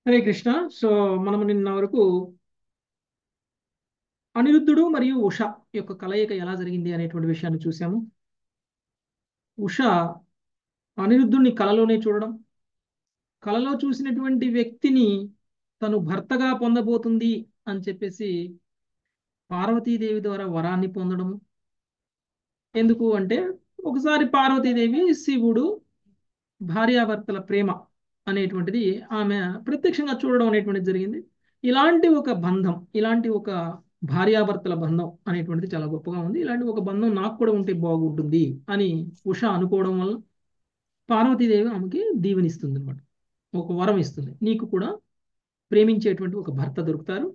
Hare Krishna. So మనము నిన్న వరకు అనిరుద్ధుడు మరియు ఉష యొక్క కలయిక ఎలా జరిగింది అనేటువంటి విషయాన్ని చూసాము. ఉష అనిరుద్ధుడిని కలలోనే చూడడం, కలలో చూసినటువంటి వ్యక్తిని తను భర్తగా పొందబోతుంది అని చెప్పేసి పార్వతీదేవి ద్వారా వరాన్ని పొందడము. ఎందుకు అంటే ఒకసారి పార్వతీదేవి శివుడు భార్యాభర్తల ప్రేమ అనేటువంటిది ఆమె ప్రత్యక్షంగా చూడడం అనేటువంటిది జరిగింది. ఇలాంటి ఒక బంధం, ఇలాంటి ఒక భార్యాభర్తల బంధం అనేటువంటిది చాలా గొప్పగా ఉంది. ఇలాంటి ఒక బంధం నాకు కూడా ఉంటే బాగుంటుంది అని ఉష అనుకోవడం వల్ల పార్వతీదేవి ఆమెకి దీవెనిస్తుంది అనమాట. ఒక వరం ఇస్తుంది, నీకు కూడా ప్రేమించేటువంటి ఒక భర్త దొరుకుతారు,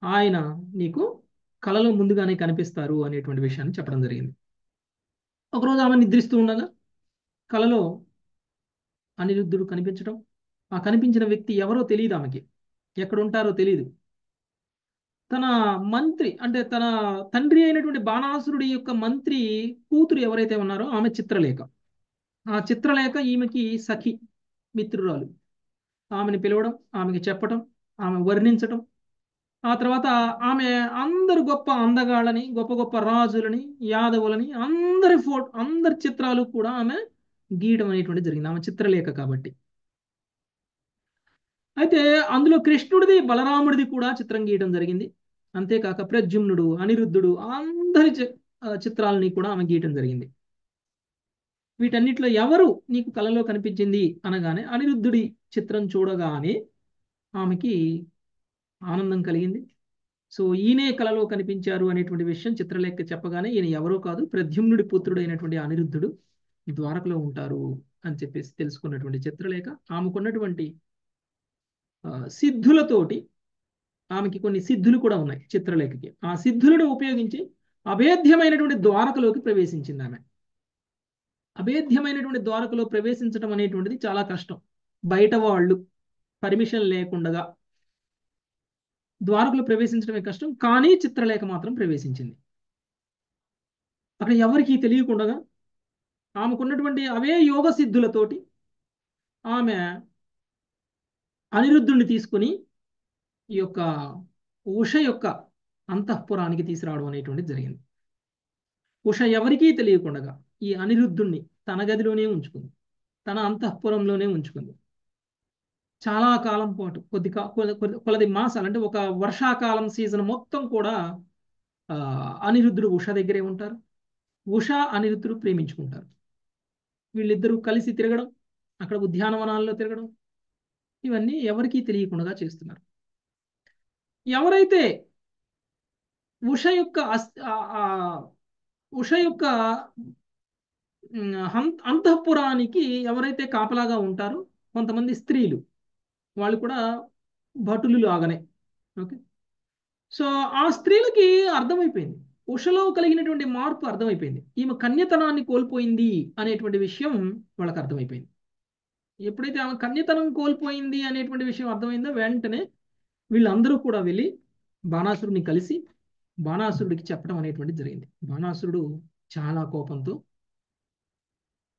ఆయన నీకు కలలో ముందుగానే కనిపిస్తారు అనేటువంటి విషయాన్ని చెప్పడం జరిగింది. ఒకరోజు ఆమె నిద్రిస్తూ ఉండగా కలలో అనిరుద్ధుడు కనిపించడం, ఆ కనిపించిన వ్యక్తి ఎవరో తెలియదు ఆమెకి, ఎక్కడ ఉంటారో తెలియదు. తన మంత్రి అంటే తన తండ్రి అయినటువంటి బాణాసురుడి యొక్క మంత్రి కూతురు ఎవరైతే ఉన్నారో ఆమె చిత్రలేఖ. ఆ చిత్రలేఖ ఈమెకి సఖి, మిత్రురాలు. ఆమెని పిలవడం, ఆమెకి చెప్పటం, ఆమె వర్ణించటం, ఆ తర్వాత ఆమె అందరు గొప్ప అందగాళ్ళని, గొప్ప గొప్ప రాజులని, యాదవులని అందరి చిత్రాలు కూడా ఆమె గీయడం అనేటువంటి జరిగింది, ఆమె చిత్రలేఖ కాబట్టి. అయితే అందులో కృష్ణుడిది బలరాముడిది కూడా చిత్రం గీయడం జరిగింది. అంతేకాక ప్రద్యుమ్నుడు, అనిరుద్ధుడు అందరి చిత్రాలని కూడా ఆమె గీయటం జరిగింది. వీటన్నిటిలో ఎవరు నీకు కలలో కనిపించింది అనగానే అనిరుద్ధుడి చిత్రం చూడగానే ఆమెకి ఆనందం కలిగింది. సో ఈయనే కలలో కనిపించారు అనేటువంటి విషయం చిత్రలేఖ చెప్పగానే ఈయన ఎవరో కాదు, ప్రద్యుమ్నుడి పుత్రుడు అయినటువంటి అనిరుద్ధుడు ద్వారకలో ఉంటారు అని చెప్పేసి తెలుసుకున్నటువంటి చిత్రలేఖ ఆమెకున్నటువంటి సిద్ధులతోటి, ఆమెకి కొన్ని సిద్ధులు కూడా ఉన్నాయి చిత్రలేఖకి, ఆ సిద్ధులను ఉపయోగించి అభేద్యమైనటువంటి ద్వారకలోకి ప్రవేశించింది ఆమె. అభేద్యమైనటువంటి ద్వారకలో ప్రవేశించడం అనేటువంటిది చాలా కష్టం. బయట వాళ్ళు పర్మిషన్ లేకుండా ద్వారకలో ప్రవేశించడమే కష్టం, కానీ చిత్రలేఖ మాత్రం ప్రవేశించింది. అక్కడ ఎవరికీ తెలియకుండా ఆమెకున్నటువంటి అవే యోగ సిద్ధులతోటి ఆమె అనిరుద్ధుడిని తీసుకుని ఈ యొక్క ఉష యొక్క అంతఃపురానికి తీసుకురావడం అనేటువంటిది జరిగింది. ఉష ఎవరికీ తెలియకుండా ఈ అనిరుద్ధుణ్ణి తన గదిలోనే ఉంచుకుంది, తన అంతఃపురంలోనే ఉంచుకుంది. చాలా కాలం పాటు కొలది మాసాలు, అంటే ఒక వర్షాకాలం సీజన్ మొత్తం కూడా అనిరుద్ధుడు ఉష దగ్గరే ఉంటారు. ఉష అనిరుద్ధుడు ప్రేమించుకుంటారు. వీళ్ళిద్దరూ కలిసి తిరగడం, అక్కడ ఉద్యానవనాల్లో తిరగడం, ఇవన్నీ ఎవరికీ తెలియకుండా చేస్తున్నారు. ఎవరైతే ఉష యొక్క ఉష యొక్క అంతఃపురానికి ఎవరైతే కాపలాగా ఉంటారో కొంతమంది స్త్రీలు, వాళ్ళు కూడా భటులు లాగానే. ఓకే. సో ఆ స్త్రీలకి అర్థమైపోయింది, ఉషలో కలిగినటువంటి మార్పు అర్థమైపోయింది, ఈమె కన్యతనాన్ని కోల్పోయింది అనేటువంటి విషయం వాళ్ళకి అర్థమైపోయింది. ఎప్పుడైతే ఆమె కన్యతనం కోల్పోయింది అనేటువంటి విషయం అర్థమైందో వెంటనే వీళ్ళందరూ కూడా వెళ్ళి బాణాసురుడిని కలిసి బాణాసురుడికి చెప్పడం అనేటువంటిది జరిగింది. బాణాసురుడు చాలా కోపంతో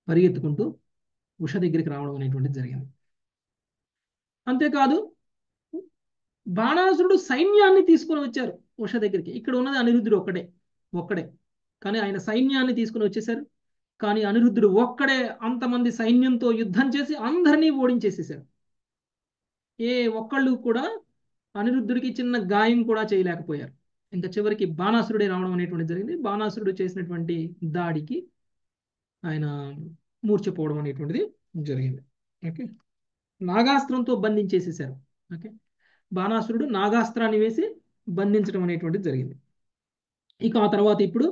పరిగెత్తుకుంటూ ఉష దగ్గరికి రావడం అనేటువంటిది జరిగింది. అంతేకాదు బాణాసురుడు సైన్యాన్ని తీసుకుని వచ్చారు ఉష దగ్గరికి. ఇక్కడ ఉన్నది అనిరుద్ధుడు ఒక్కడే, కానీ ఆయన సైన్యాన్ని తీసుకుని వచ్చేసారు. కానీ అనిరుద్ధుడు ఒక్కడే అంతమంది సైన్యంతో యుద్ధం చేసి అందరినీ ఓడించేసేసారు. ఏ ఒక్కళ్ళు కూడా అనిరుద్ధుడికి చిన్న గాయం కూడా చేయలేకపోయారు. ఇంకా చివరికి బాణాసురుడే రావడం అనేటువంటి జరిగింది. బాణాసురుడు చేసినటువంటి దాడికి ఆయన మూర్ఛపోవడం అనేటువంటిది జరిగింది. ఓకే. నాగాస్త్రంతో బంధించేసేసారు. ఓకే. బాణాసురుడు నాగాస్త్రాన్ని వేసి బంధించడం అనేటువంటిది జరిగింది. ఇక ఆ తర్వాత ఇప్పుడు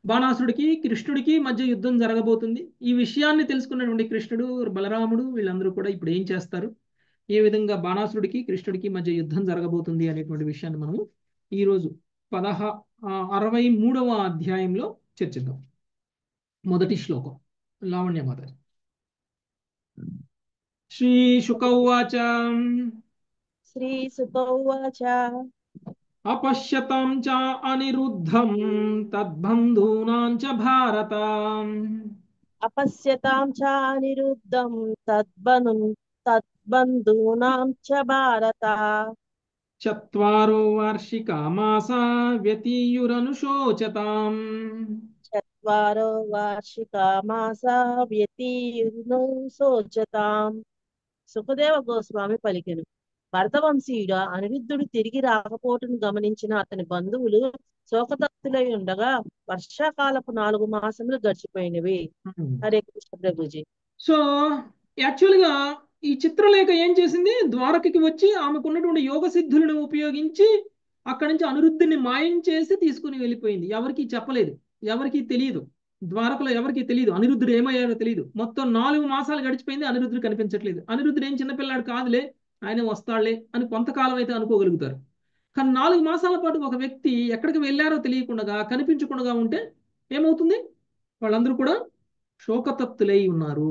బాణాసురుడికి కృష్ణుడికి మధ్య యుద్ధం జరగబోతుంది. ఈ విషయాన్ని తెలుసుకున్నటువంటి కృష్ణుడు, బలరాముడు వీళ్ళందరూ కూడా ఇప్పుడు ఏం చేస్తారు, ఏ విధంగా బాణాసురుడికి కృష్ణుడికి మధ్య యుద్ధం జరగబోతుంది అనేటువంటి విషయాన్ని మనము ఈరోజు 63వ అధ్యాయంలో చర్చిద్దాం. మొదటి శ్లోకం, లావణ్యమాత. శ్రీ శుక ఉవాచ श्रीसुक उवाच अपश्यतां च अनिरुद्धं तद्बन्धूनां च भारत अपश्यतां च अनिरुद्धं तद्बनुं తద్బంధూనాం చ భారత. చత్వారో వార్షికా మాసా వ్యతీయురనుశోచతాం. చత్వారో వార్షికా మాసా వ్యతీర్నో శోచతాం. సుఖదేవ గోస్వామి పలికెను. భరతవంశీయుడు అనిరుద్ధుడు తిరిగి రాకపోవటం గమనించిన అతని బంధువులు శోకతప్తులై ఉండగా వర్షాకాలపు 4 మాసములు గడిచిపోయినవి. హరే కృష్ణ ప్రభుజీ. సో యాక్చువల్గా ఈ చిత్రలేఖ ఏం చేసింది, ద్వారకకి వచ్చి ఆమెకున్నటువంటి యోగ సిద్ధులను ఉపయోగించి అక్కడి నుంచి అనిరుద్ధుని మాయం చేసి తీసుకుని వెళ్ళిపోయింది. ఎవరికి చెప్పలేదు, ఎవరికి తెలియదు, ద్వారకలో ఎవరికి తెలియదు అనిరుద్ధుడు ఏమయ్యారో తెలియదు. మొత్తం 4 మాసాలు గడిచిపోయింది, అనిరుద్ధుడు కనిపించట్లేదు. అనిరుద్ధుడు ఏం చిన్నపిల్లాడు కాదులే, ఆయన వస్తాడులే అని కొంతకాలం అయితే అనుకోగలుగుతారు. కానీ 4 మాసాల పాటు ఒక వ్యక్తి ఎక్కడికి వెళ్ళారో తెలియకుండా కనిపించకుండా ఉంటే ఏమవుతుంది? వాళ్ళందరూ కూడా శోకతప్తులై ఉన్నారు,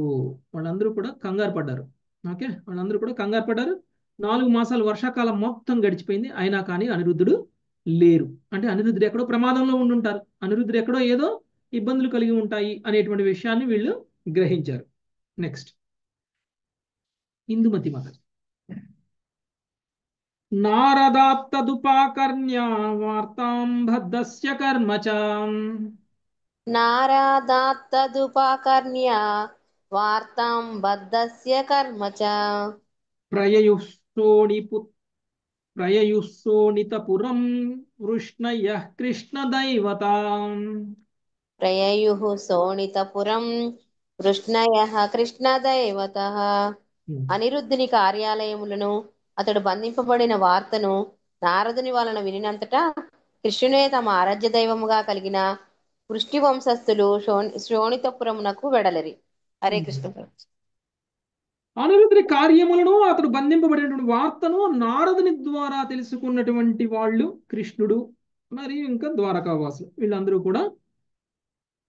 వాళ్ళందరూ కూడా కంగారు పడ్డారు. ఓకే, వాళ్ళందరూ కూడా కంగారు పడ్డారు. 4 మాసాలు వర్షాకాలం మొత్తం గడిచిపోయింది, అయినా కానీ అనిరుద్ధుడు లేరు. అంటే అనిరుద్ధుడు ఎక్కడో ప్రమాదంలో ఉండుంటారు, అనిరుద్ధుడు ఎక్కడో ఏదో ఇబ్బందులు కలిగి ఉంటాయి అనేటువంటి విషయాన్ని వీళ్ళు గ్రహించారు. నెక్స్ట్ ఇందుమతి మాత. నారదాత్తదుపాకర్ణ్య వార్తాం భద్దస్య కర్మ చ నారదాత్తదుపకర్ణ్య వార్తాం బద్ధస్య కర్మ చ ప్రయయుః ప్రయయుస్సోనితపురం వృష్ణయ కృష్ణదైవతాం. ప్రయయుః శోణితపురం వృష్ణయః కృష్ణదైవతః. అనిరుద్ధుని కార్యాలయములను అతడు బంధింపబడిన వార్తను నారదుని వలన వినినంతటా కృష్ణునే తమ ఆరాధ్య దైవముగా కలిగిన వృష్టి వంశస్థులు శోణితపురమునకు వెడలరి. హరే కృష్ణ. అనిరుద్ధుని కార్యములను అతడు బంధింపబడినటువంటి వార్తను నారదుని ద్వారా తెలుసుకున్నటువంటి వాళ్ళు కృష్ణుడు మరియు ఇంకా ద్వారకావాసులు వీళ్ళందరూ కూడా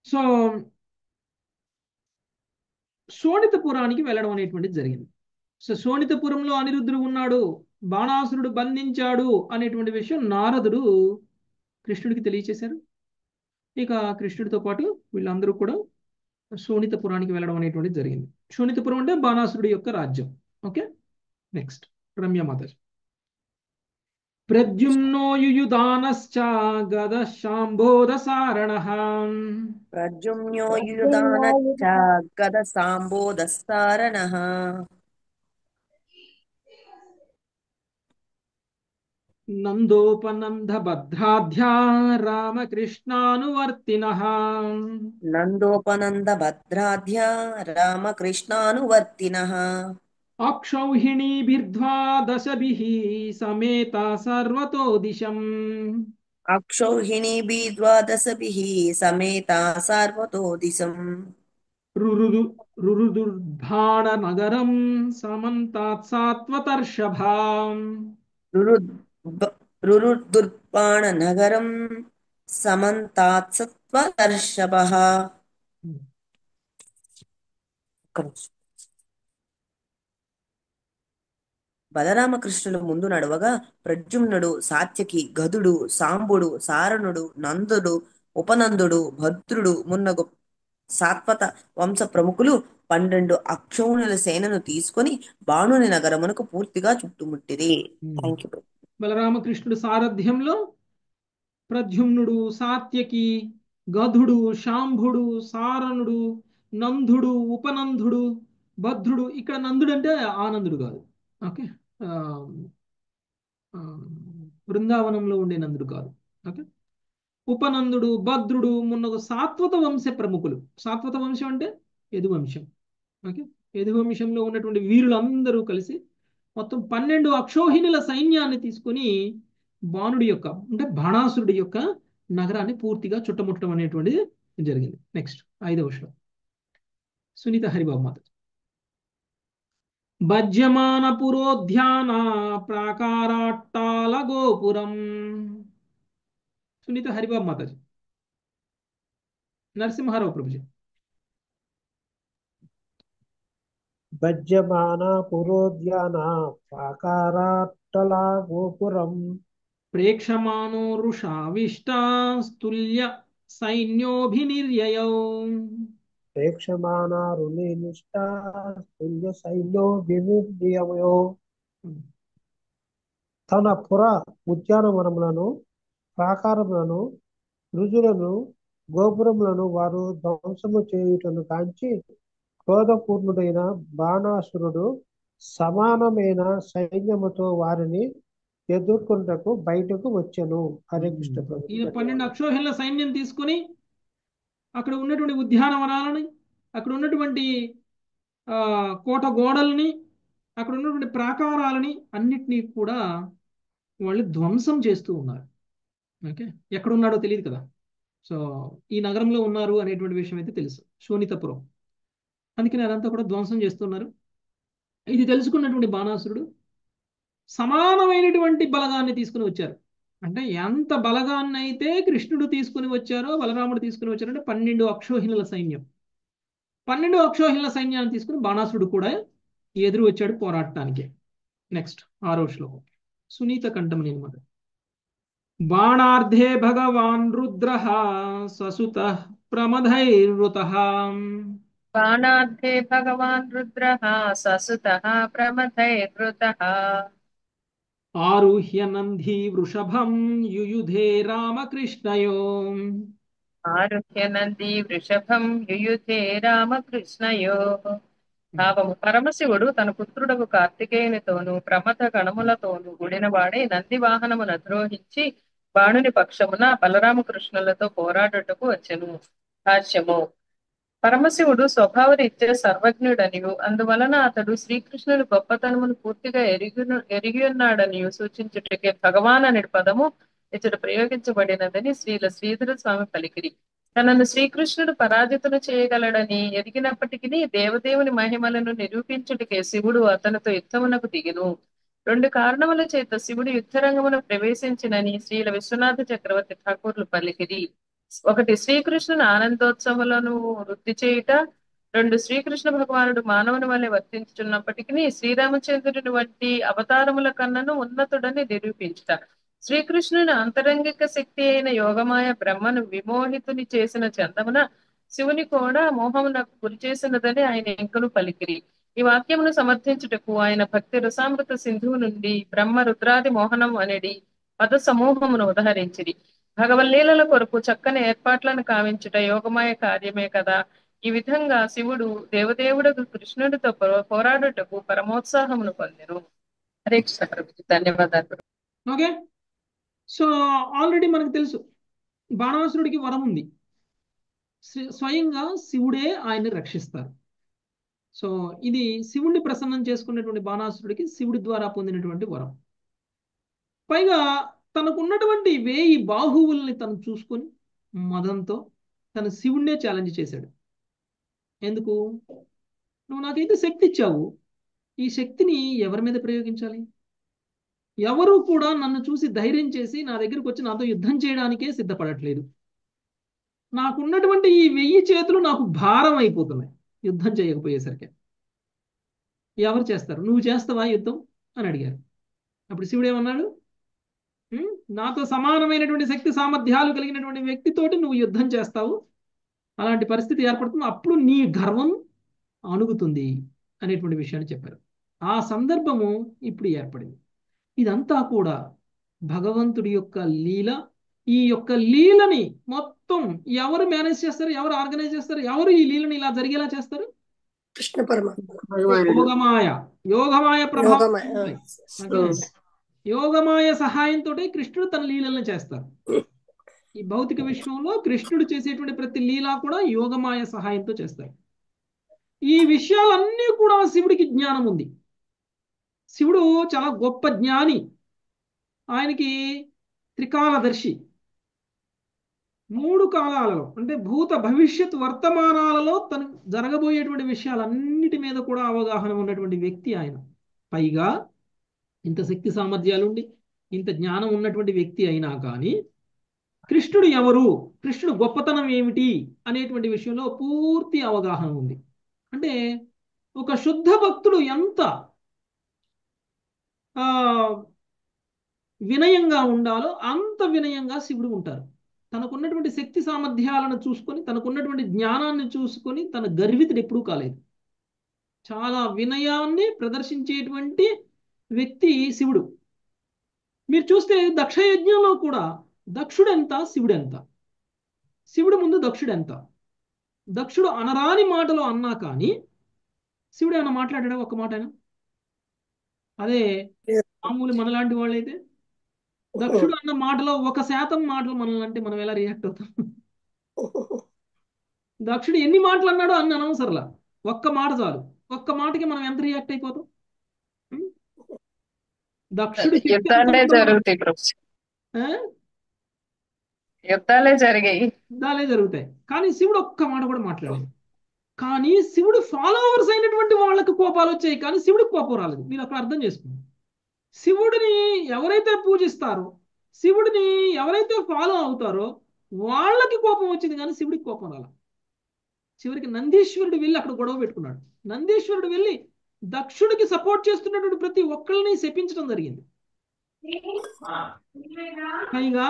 సో శోణితపురానికి వెళ్ళడం అనేటువంటిది జరిగింది. సో శోణితపురంలో అనిరుద్ధుడు ఉన్నాడు, బాణాసురుడు బంధించాడు అనేటువంటి విషయం నారదుడు కృష్ణుడికి తెలియచేశారు. ఇక కృష్ణుడితో పాటు వీళ్ళందరూ కూడా శోణితపురానికి వెళ్ళడం అనేటువంటిది జరిగింది. శోణితపురం అంటే బాణాసురుడి యొక్క రాజ్యం. Okay, next రమ్యమాత. ప్రద్యుమ్నో యుయుధానశ్చ గద శాంబోధ సారణః. ప్రద్యుమ్నో యుయుధానశ్చ గద సాంబోదస్తారణః. నందోపనంద భద్రాధ్యా రామకృష్ణానువర్తినః. నందోపనంద భద్రాధ్యా రామకృష్ణానువర్తినః. అక్షౌహిణీభిర్ద్వాదశభిః సమేత సర్వతో దిశం. అక్షౌహిణీభిర్ద్వాదశభిః సమేతా సార్వతో దిశం. రురుదు రురుదుర్భాణ నగరం సమంతాత్ సాత్వతర్షభాం. రురుదుర్బాణ నగరం సమంతాత్సత్వదర్శభః. బలరామకృష్ణులు ముందు నడవగా ప్రద్యుమ్నుడు, సాత్యకి, గదుడు, సాంబుడు, సారణుడు, నందుడు, ఉపనందుడు, భద్రుడు మున్నగు సాత్వత వంశ ప్రముఖులు 12 అక్షౌహిణుల సేనను తీసుకొని బాణుని నగరమునకు పూర్తిగా చుట్టుముట్టిరి. Thank you. బలరామకృష్ణుడు సారథ్యంలో ప్రద్యుమ్నుడు, సాత్యకి, గధుడు, శాంభుడు, సారణుడు, నందుడు, ఉపనందుడు, భద్రుడు. ఇక్కడ నందుడు అంటే ఆనందుడు కాదు. ఓకే, ఆ, ఆ, బృందావనంలో ఉండే నందుడు కాదు. ఓకే, ఉపనందుడు, భద్రుడు మున్నగు సాత్వత వంశ ప్రముఖులు. సాత్వత వంశం అంటే యదువంశం. ఓకే, యదువంశంలో ఉన్నటువంటి వీరులందరూ కలిసి మొత్తం 12 అక్షోహిణుల సైన్యాన్ని తీసుకొని బాణుడి యొక్క అంటే బాణాసురుడి యొక్క నగరాన్ని పూర్తిగా చుట్టముట్టడం అనేటువంటిది జరిగింది. నెక్స్ట్ 5వ శ్లోకం. సునీత హరిబాబు మాత. భజ్యమాన పురోధ్యాన ప్రాకారాట్టాల గోపురం. సునీత హరిబాబు మాతాజీ. నరసింహారావు ప్రభుజీ. భజ్యమాన పురోద్యాన ప్రాకారాట్టలా గోపురం. ప్రేక్షమానో వృషావిష్ట స్తుల్య సైన్యోభినిర్యయౌ. ప్రేక్షమాణారుణి నిష్ఠా తుల్య సైన్యో వినిర్యమయో. తన పుర ఉద్యానవనములను ప్రాకారములను రుజులను గోపురములను వారు ధ్వంసము చేయుటను కాంచి క్రోధపూర్ణుడైన బాణాసురుడు సమానమైన సైన్యముతో వారిని ఎదుర్కొనుటకు బయటకు వచ్చెను. హరే కృష్ణ ప్రభు. ఈయన 12 అక్షోహిణుల సైన్యం తీసుకుని అక్కడ ఉన్నటువంటి ఉద్యానవనాలని, అక్కడ ఉన్నటువంటి కోట గోడల్ని, అక్కడ ఉన్నటువంటి ప్రాకారాలని అన్నిటినీ కూడా వాళ్ళు ధ్వంసం చేస్తూ ఉన్నారు. ఓకే, ఎక్కడున్నాడో తెలియదు కదా. సో ఈ నగరంలో ఉన్నారు అనేటువంటి విషయం అయితే తెలుసు, శోణితపురం. అందుకని అదంతా కూడా ధ్వంసం చేస్తున్నారు. ఇది తెలుసుకున్నటువంటి బాణాసురుడు సమానమైనటువంటి బలగాన్ని తీసుకుని వచ్చారు. అంటే ఎంత బలగాన్ని అయితే కృష్ణుడు తీసుకుని వచ్చారో, బలరాముడు తీసుకుని వచ్చారంటే 12 అక్షోహిణుల సైన్యం. 12 అక్షోహిణుల సైన్యాన్ని తీసుకుని బాణాసురుడు కూడా ఎదురు వచ్చాడు పోరాడటానికి. నెక్స్ట్ 6వ శ్లోకం సునీత కంఠమని అనమాట. బాణార్థే భగవాన్ రుద్ర ససుత ప్రమథైర్వృతః. బాణార్థే భగవాన్ రుద్రః ససుతః ప్రమథైర్వృతః. ఆరుహ్య నంది వృషభం యుయుధే రామకృష్ణయో. ఆరుహ్య నంది వృషభం యుయుధే రామకృష్ణయో. భావము పరమశివుడు తన పుత్రుడకు కార్తికేయునితోనూ ప్రమథ గణములతోనూ కూడినవాడే నంది వాహనమును అధిరోహించి బాణుని పక్షమున బలరామకృష్ణులతో పోరాడుటకు వచ్చెను. భాష్యము. పరమశివుడు స్వభావరీత్యా సర్వజ్ఞుడనియు అందువలన అతడు శ్రీకృష్ణుని గొప్పతనమును పూర్తిగా ఎరిగి ఉన్నాడనియు సూచించుటకే భగవాన్ అనే పదము ఇతడు ప్రయోగించబడినదని శ్రీధర స్వామి పలికిరి. తనను శ్రీకృష్ణుడు పరాజితులు చేయగలడని ఎరిగినప్పటికీ దేవదేవుని మహిమలను నిరూపించుటకే శివుడు అతనితో యుద్ధమునకు దిగెను. 2 కారణముల చేత శివుడు యుద్ధరంగమును ప్రవేశించినని శ్రీల విశ్వనాథ చక్రవర్తి ఠాకూర్లు పలికిరి. 1 శ్రీకృష్ణుని ఆనందోత్సవములను వృద్ధి చేయుట, 2 శ్రీకృష్ణ భగవానుడు మానవుని వలె వర్తించుతున్నప్పటికీ శ్రీరామచంద్రుని వంటి అవతారముల కన్నను ఉన్నతుడని నిరూపించుట. శ్రీకృష్ణుని అంతరంగిక శక్తి అయిన యోగమాయ బ్రహ్మను విమోహితుని చేసిన చందమున శివుని కూడా మోహమునకు గురి చేసినదని ఆయన ఇంకను పలికిరి. ఈ వాక్యమును సమర్థించుటకు ఆయన భక్తి రసామృత సింధువు నుండి బ్రహ్మ రుద్రాది మోహనం అనేది పద సమూహమును ఉదహరించిరి. భగవల్లీలల కొరకు చక్కని ఏర్పాట్లను కావించుట యోగమాయ కార్యమే కదా. ఈ విధంగా శివుడు దేవదేవుడు కృష్ణుడితో పోరాడుటకు పరమోత్సాహమును పొందెను. హరే కృష్ణ ప్రభుజీ, ధన్యవాదాలు. ఓకే, సో ఆల్రెడీ మనకు తెలుసు బాణాసురుడికి వరం ఉంది, స్వయంగా శివుడే ఆయన్ని రక్షిస్తారు. సో ఇది శివుడిని ప్రసన్నం చేసుకున్నటువంటి బాణాసురుడికి శివుడి ద్వారా పొందినటువంటి వరం. పైగా తనకున్నటువంటి 1000 బాహువుల్ని తను చూసుకొని మదంతో తన శివుడినే ఛాలెంజ్ చేశాడు. ఎందుకు? నువ్వు నాకైతే శక్తి ఇచ్చావు, ఈ శక్తిని ఎవరి మీద ప్రయోగించాలి? ఎవరు కూడా నన్ను చూసి ధైర్యం చేసి నా దగ్గరకు వచ్చి నాతో యుద్ధం చేయడానికే సిద్ధపడట్లేదు. నాకున్నటువంటి ఈ 1000 చేతులు నాకు భారం అయిపోతున్నాయి యుద్ధం చేయకపోయేసరికి. ఎవరు చేస్తారు? నువ్వు చేస్తావా యుద్ధం అని అడిగారు. అప్పుడు శివుడు ఏమన్నాడు? నాతో సమానమైనటువంటి శక్తి సామర్థ్యాలు కలిగినటువంటి వ్యక్తితోటి నువ్వు యుద్ధం చేస్తావు, అలాంటి పరిస్థితి ఏర్పడుతుంది, అప్పుడు నీ గర్వం అణుగుతుంది అనేటువంటి విషయాన్ని చెప్పారు. ఆ సందర్భము ఇప్పుడు ఏర్పడింది. ఇదంతా కూడా భగవంతుడి యొక్క లీల. ఈ యొక్క లీలని మొత్తం ఎవరు మేనేజ్ చేస్తారు, ఎవరు ఆర్గనైజ్ చేస్తారు, ఎవరు ఈ లీలని ఇలా జరిగేలా చేస్తారు? కృష్ణ పరమాత్మ. యోగమాయ ప్రభావం. యోగమాయ సహాయంతో కృష్ణుడు తన లీలలను చేస్తారు. ఈ భౌతిక విశ్వంలో కృష్ణుడు చేసేటువంటి ప్రతి లీల కూడా యోగమాయ సహాయంతో చేస్తారు. ఈ విషయాలన్నీ కూడా శివుడికి జ్ఞానం ఉంది. శివుడు చాలా గొప్ప జ్ఞాని. ఆయనకి త్రికాలదర్శి. 3 కాలాలలో అంటే భూత భవిష్యత్ వర్తమానాలలో తను జరగబోయేటువంటి విషయాలన్నిటి మీద కూడా అవగాహన ఉన్నటువంటి వ్యక్తి ఆయన. పైగా ఇంత శక్తి సామర్థ్యాలుండి ఇంత జ్ఞానం ఉన్నటువంటి వ్యక్తి అయినా కానీ కృష్ణుడు ఎవరు, కృష్ణుడు గొప్పతనం ఏమిటి అనేటువంటి విషయంలో పూర్తి అవగాహన ఉంది. అంటే ఒక శుద్ధ భక్తుడు ఎంత వినయంగా ఉండాలో అంత వినయంగా శివుడు ఉంటారు. తనకున్నటువంటి శక్తి సామర్థ్యాలను చూసుకొని, తనకున్నటువంటి జ్ఞానాన్ని చూసుకొని తన గర్వితుడు ఎప్పుడూ కాలేదు. చాలా వినయాన్ని ప్రదర్శించేటువంటి వ్యక్తి శివుడు. మీరు చూస్తే దక్ష యజ్ఞంలో కూడా దక్షుడు ఎంత, శివుడు ఎంత. శివుడు ముందు దక్షుడు ఎంత. దక్షుడు అనరాని మాటలు అన్నా కానీ శివుడు ఏమైనా మాట్లాడాడా? ఒక్క మాట అయినా? అదే మామూలు మనలాంటి వాళ్ళైతే దక్షుడు అన్న మాటలో 1% మాటలు మనల్ని అంటే మనం ఎలా రియాక్ట్ అవుతాం? దక్షుడు ఎన్ని మాటలు అన్నాడో అన్ని అనవసరంలా, ఒక్క మాట చాలు. ఒక్క మాటకి మనం ఎంత రియాక్ట్ అయిపోతాం? ఉం? దక్షుడు యుద్ధాలే జరుగుతాయి ప్రొఫెసర్, యుద్ధాలే జరిగాయి. యుద్ధాలే జరుగుతాయి. కానీ శివుడు ఒక్క మాట కూడా మాట్లాడలేదు. కానీ శివుడు ఫాలోవర్స్ అయినటువంటి వాళ్ళకి కోపాలు వచ్చాయి, కానీ శివుడికి కోపం రాలేదు. మీరు అక్కడ అర్థం చేసుకోండి. శివుడిని ఎవరైతే పూజిస్తారో, శివుడిని ఎవరైతే ఫాలో అవుతారో వాళ్ళకి కోపం వచ్చింది, కానీ శివుడికి కోపం రాల. చివరికి నందీశ్వరుడు వెళ్ళి అక్కడ గొడవ పెట్టుకున్నాడు. నందీశ్వరుడు వెళ్ళి దక్షుడికి సపోర్ట్ చేస్తున్నటువంటి ప్రతి ఒక్కళ్ళని శపించడం జరిగింది. పైగా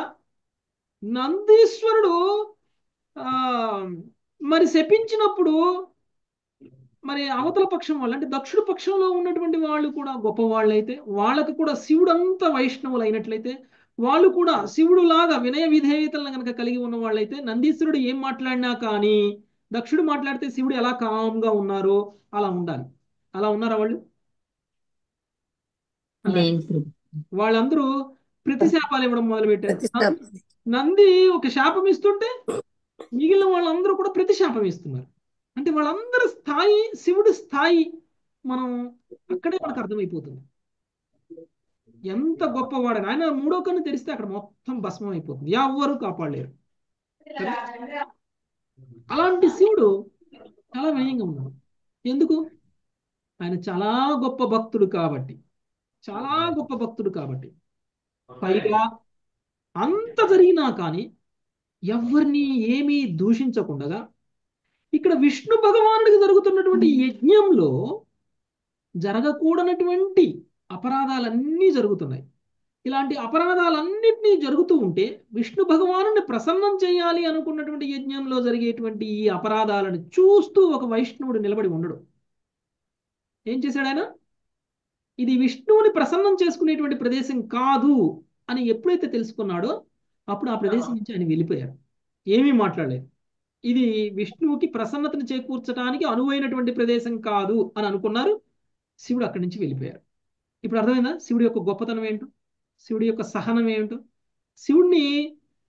నందీశ్వరుడు మరి శపించినప్పుడు మరి అవతల పక్షం వాళ్ళు అంటే దక్షుడు పక్షంలో ఉన్నటువంటి వాళ్ళు కూడా గొప్పవాళ్ళు అయితే, వాళ్ళకు కూడా శివుడు అంత వైష్ణవులు అయినట్లయితే, వాళ్ళు కూడా శివుడు లాగా వినయ విధేయతలను కనుక కలిగి ఉన్న వాళ్ళైతే నందీశ్వరుడు ఏం మాట్లాడినా కానీ దక్షుడు మాట్లాడితే శివుడు ఎలా కామ్గా ఉన్నారో అలా ఉండాలి. అలా ఉన్నారా వాళ్ళు? వాళ్ళందరూ ప్రతిశాపాలు ఇవ్వడం మొదలు పెట్టారు. నంది ఒక శాపం ఇస్తుంటే మిగిలిన వాళ్ళందరూ కూడా ప్రతిశాపం ఇస్తున్నారు. అంటే వాళ్ళందరి స్థాయి, శివుడి స్థాయి మనం అక్కడే మనకు అర్థమైపోతుంది. ఎంత గొప్పవాడని. ఆయన మూడో కన్ను తెరిస్తే అక్కడ మొత్తం భస్మం అయిపోతుంది, ఎవ్వరూ కాపాడలేరు. అలాంటి శివుడు చాలా వినయంగా ఉన్నాడు. ఎందుకు? ఆయన చాలా గొప్ప భక్తుడు కాబట్టి, చాలా గొప్ప భక్తుడు కాబట్టి. పైగా అంత జరిగినా కానీ ఎవరిని ఏమీ దూషించకుండా ఇక్కడ విష్ణు భగవానుడికి జరుగుతున్నటువంటి యజ్ఞంలో జరగకూడనటువంటి అపరాధాలన్నీ జరుగుతున్నాయి. ఇలాంటి అపరాధాలన్నింటినీ జరుగుతూ ఉంటే విష్ణు భగవానుని ప్రసన్నం చేయాలి అనుకున్నటువంటి యజ్ఞంలో జరిగేటువంటి ఈ అపరాధాలను చూస్తూ ఒక వైష్ణవుడు నిలబడి ఉండడు. ఏం చేశాడు ఆయన? ఇది విష్ణువుని ప్రసన్నం చేసుకునేటువంటి ప్రదేశం కాదు అని ఎప్పుడైతే తెలుసుకున్నాడో అప్పుడు ఆ ప్రదేశం నుంచి ఆయన వెళ్ళిపోయారు. ఏమీ మాట్లాడలేదు. ఇది విష్ణువుకి ప్రసన్నతను చేకూర్చడానికి అనువైనటువంటి ప్రదేశం కాదు అని అనుకున్నారు. శివుడు అక్కడి నుంచి వెళ్ళిపోయారు. ఇప్పుడు అర్థమైందా శివుడి యొక్క గొప్పతనం ఏంటో, శివుడి యొక్క సహనం ఏంటో? శివుడిని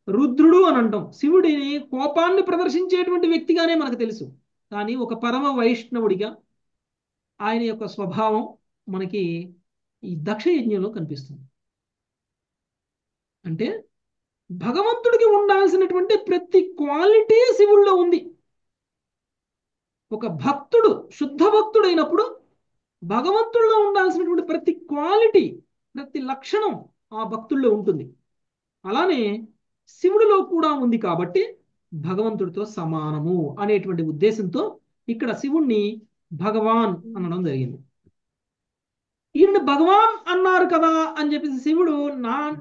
రుద్రుడు అని అంటాం. శివుడిని కోపాన్ని ప్రదర్శించేటువంటి వ్యక్తిగానే మనకు తెలుసు. కానీ ఒక పరమ వైష్ణవుడిగా ఆయన యొక్క స్వభావం మనకి ఈ దక్ష యజ్ఞంలో కనిపిస్తుంది. అంటే భగవంతుడికి ఉండాల్సినటువంటి ప్రతి క్వాలిటీ శివుల్లో ఉంది. ఒక భక్తుడు శుద్ధ భక్తుడైనప్పుడు భగవంతుడిలో ఉండాల్సినటువంటి ప్రతి క్వాలిటీ, ప్రతి లక్షణం ఆ భక్తుల్లో ఉంటుంది. అలానే శివుడిలో కూడా ఉంది కాబట్టి భగవంతుడితో సమానము అనేటువంటి ఉద్దేశంతో ఇక్కడ శివుణ్ణి భగవాన్ అనడం జరిగింది. ఈయన భగవాన్ అన్నారు కదా అని చెప్పేసి శివుడు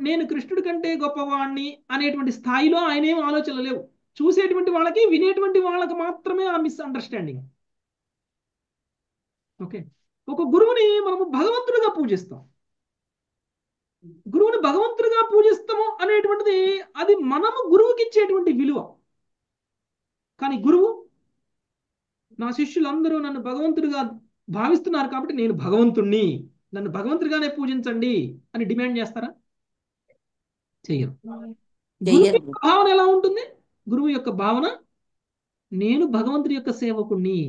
నేను కృష్ణుడి కంటే గొప్పవాణ్ణి అనేటువంటి స్థాయిలో ఆయన ఏం ఆలోచనలు లేవు. చూసేటువంటి వాళ్ళకి, వినేటువంటి వాళ్ళకి మాత్రమే ఆ మిస్అండర్స్టాండింగ్. ఓకే, ఒక గురువుని మనము భగవంతుడిగా పూజిస్తాం. గురువుని భగవంతుడిగా పూజిస్తాము అనేటువంటిది అది మనము గురువుకి ఇచ్చేటువంటి విలువ. కానీ గురువు, నా శిష్యులందరూ నన్ను భగవంతుడిగా భావిస్తున్నారు కాబట్టి నేను భగవంతుణ్ణి, నన్ను భగవంతుడిగానే పూజించండి అని డిమాండ్ చేస్తారా? చెయ్యరు. గురువు యొక్క భావన ఎలా ఉంటుంది? గురువు యొక్క భావన, నేను భగవంతుడి యొక్క సేవకుణ్ణి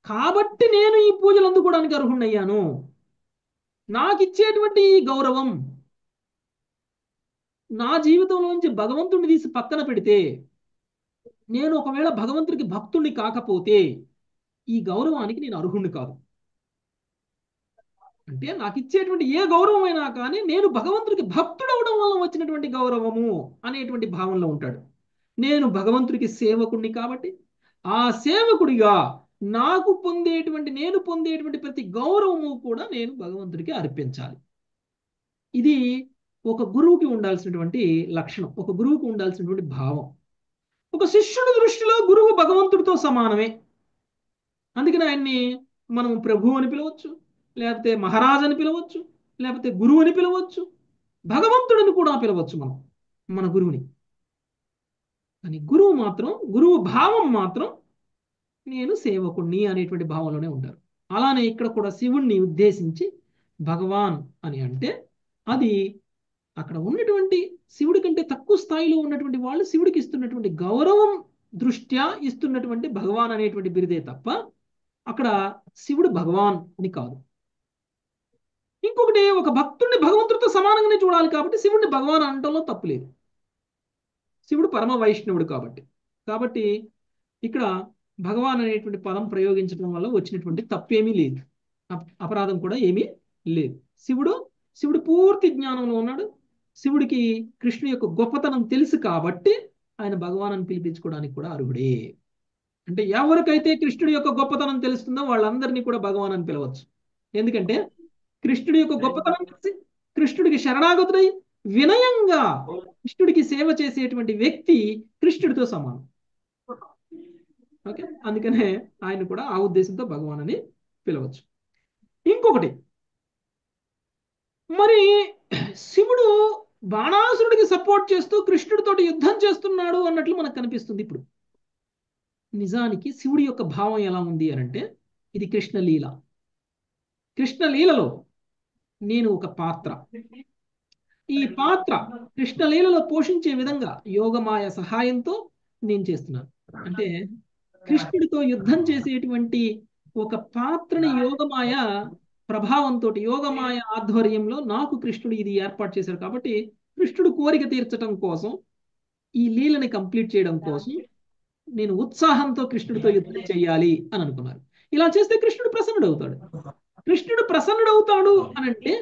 కాబట్టి నేను ఈ పూజలు అందుకోవడానికి అర్హుణ్ణయ్యాను. నాకు ఇచ్చేటువంటి ఈ గౌరవం నా జీవితంలోంచి భగవంతుడిని తీసి పక్కన పెడితే, నేను ఒకవేళ భగవంతుడికి భక్తుడిని కాకపోతే ఈ గౌరవానికి నేను అర్హుణ్ణి కాదు. అంటే నాకు ఇచ్చేటువంటి ఏ గౌరవం అయినా కానీ నేను భగవంతుడికి భక్తుడవడం వల్ల వచ్చినటువంటి గౌరవము అనేటువంటి భావనలో ఉంటాడు. నేను భగవంతుడికి సేవకుడిని కాబట్టి ఆ సేవకుడిగా నేను పొందేటువంటి ప్రతి గౌరవము కూడా నేను భగవంతుడికి అర్పించాలి. ఇది ఒక గురువుకి ఉండాల్సినటువంటి లక్షణం, ఒక గురువుకి ఉండాల్సినటువంటి భావం. ఒక శిష్యుడి దృష్టిలో గురువు భగవంతుడితో సమానమే. అందుకని ఆయన్ని మనం ప్రభు అని పిలవచ్చు, లేకపోతే మహారాజ్ అని పిలవచ్చు, లేకపోతే గురువు అని పిలవచ్చు, భగవంతుడిని కూడా పిలవచ్చు మనం మన గురువుని. కానీ గురువు భావం మాత్రం నేను సేవకుణ్ణి అనేటువంటి భావంలోనే ఉంటారు. అలానే ఇక్కడ కూడా శివుణ్ణి ఉద్దేశించి భగవాన్ అని అంటే అది అక్కడ ఉన్నటువంటి శివుడి కంటే తక్కువ స్థాయిలో ఉన్నటువంటి వాళ్ళు శివుడికి ఇస్తున్నటువంటి గౌరవం దృష్ట్యా ఇస్తున్నటువంటి భగవాన్ అనేటువంటి బిరుదే తప్ప అక్కడ శివుడు భగవాన్ అని కాదు. ఇంకొకటి, ఒక భక్తుడిని భగవంతుడితో సమానంగానే చూడాలి కాబట్టి శివుడిని భగవాన్ అనటంలో తప్పు లేదు. శివుడు పరమ వైష్ణవుడు కాబట్టి ఇక్కడ భగవాన్ అనేటువంటి పదం ప్రయోగించడం వల్ల వచ్చినటువంటి తప్పేమీ లేదు, అపరాధం కూడా ఏమీ లేదు. శివుడు పూర్తి జ్ఞానంలో ఉన్నాడు. శివుడికి కృష్ణుడి యొక్క గొప్పతనం తెలుసు కాబట్టి ఆయన భగవాన్ అని పిలిపించుకోవడానికి కూడా అర్హుడే. అంటే ఎవరికైతే కృష్ణుడి యొక్క గొప్పతనం తెలుస్తుందో వాళ్ళందరినీ కూడా భగవాన్ అని పిలవచ్చు. ఎందుకంటే కృష్ణుడి యొక్క గొప్పతనం తెలిసి కృష్ణుడికి శరణాగతుడై వినయంగా కృష్ణుడికి సేవ చేసేటువంటి వ్యక్తి కృష్ణుడితో సమానం. ఓకే, అందుకనే ఆయన కూడా ఆ ఉద్దేశంతో భగవాన్ అని పిలవచ్చు. ఇంకొకటి, మరి శివుడు బాణాసురుడికి సపోర్ట్ చేస్తూ కృష్ణుడితోటి యుద్ధం చేస్తున్నాడు అన్నట్లు మనకు కనిపిస్తుంది. ఇప్పుడు నిజానికి శివుడి యొక్క భావం ఎలా ఉంది అని అంటే ఇది కృష్ణలీల. కృష్ణలీలలో నేను ఒక పాత్ర. ఈ పాత్ర కృష్ణలీలలో పోషించే విధంగా యోగమాయ సహాయంతో నేను చేస్తున్నాను. అంటే కృష్ణుడితో యుద్ధం చేసేటువంటి ఒక పాత్రని యోగమాయ ప్రభావంతో, యోగమాయ ఆధ్వర్యంలో నాకు కృష్ణుడు ఇది ఏర్పాటు చేశారు. కాబట్టి కృష్ణుడు కోరిక తీర్చడం కోసం, ఈ లీలని కంప్లీట్ చేయడం కోసం నేను ఉత్సాహంతో కృష్ణుడితో యుద్ధం చేయాలి అని అనుకున్నారు. ఇలా చేస్తే కృష్ణుడు ప్రసన్నుడవుతాడు. కృష్ణుడు ప్రసన్నుడవుతాడు అని అంటే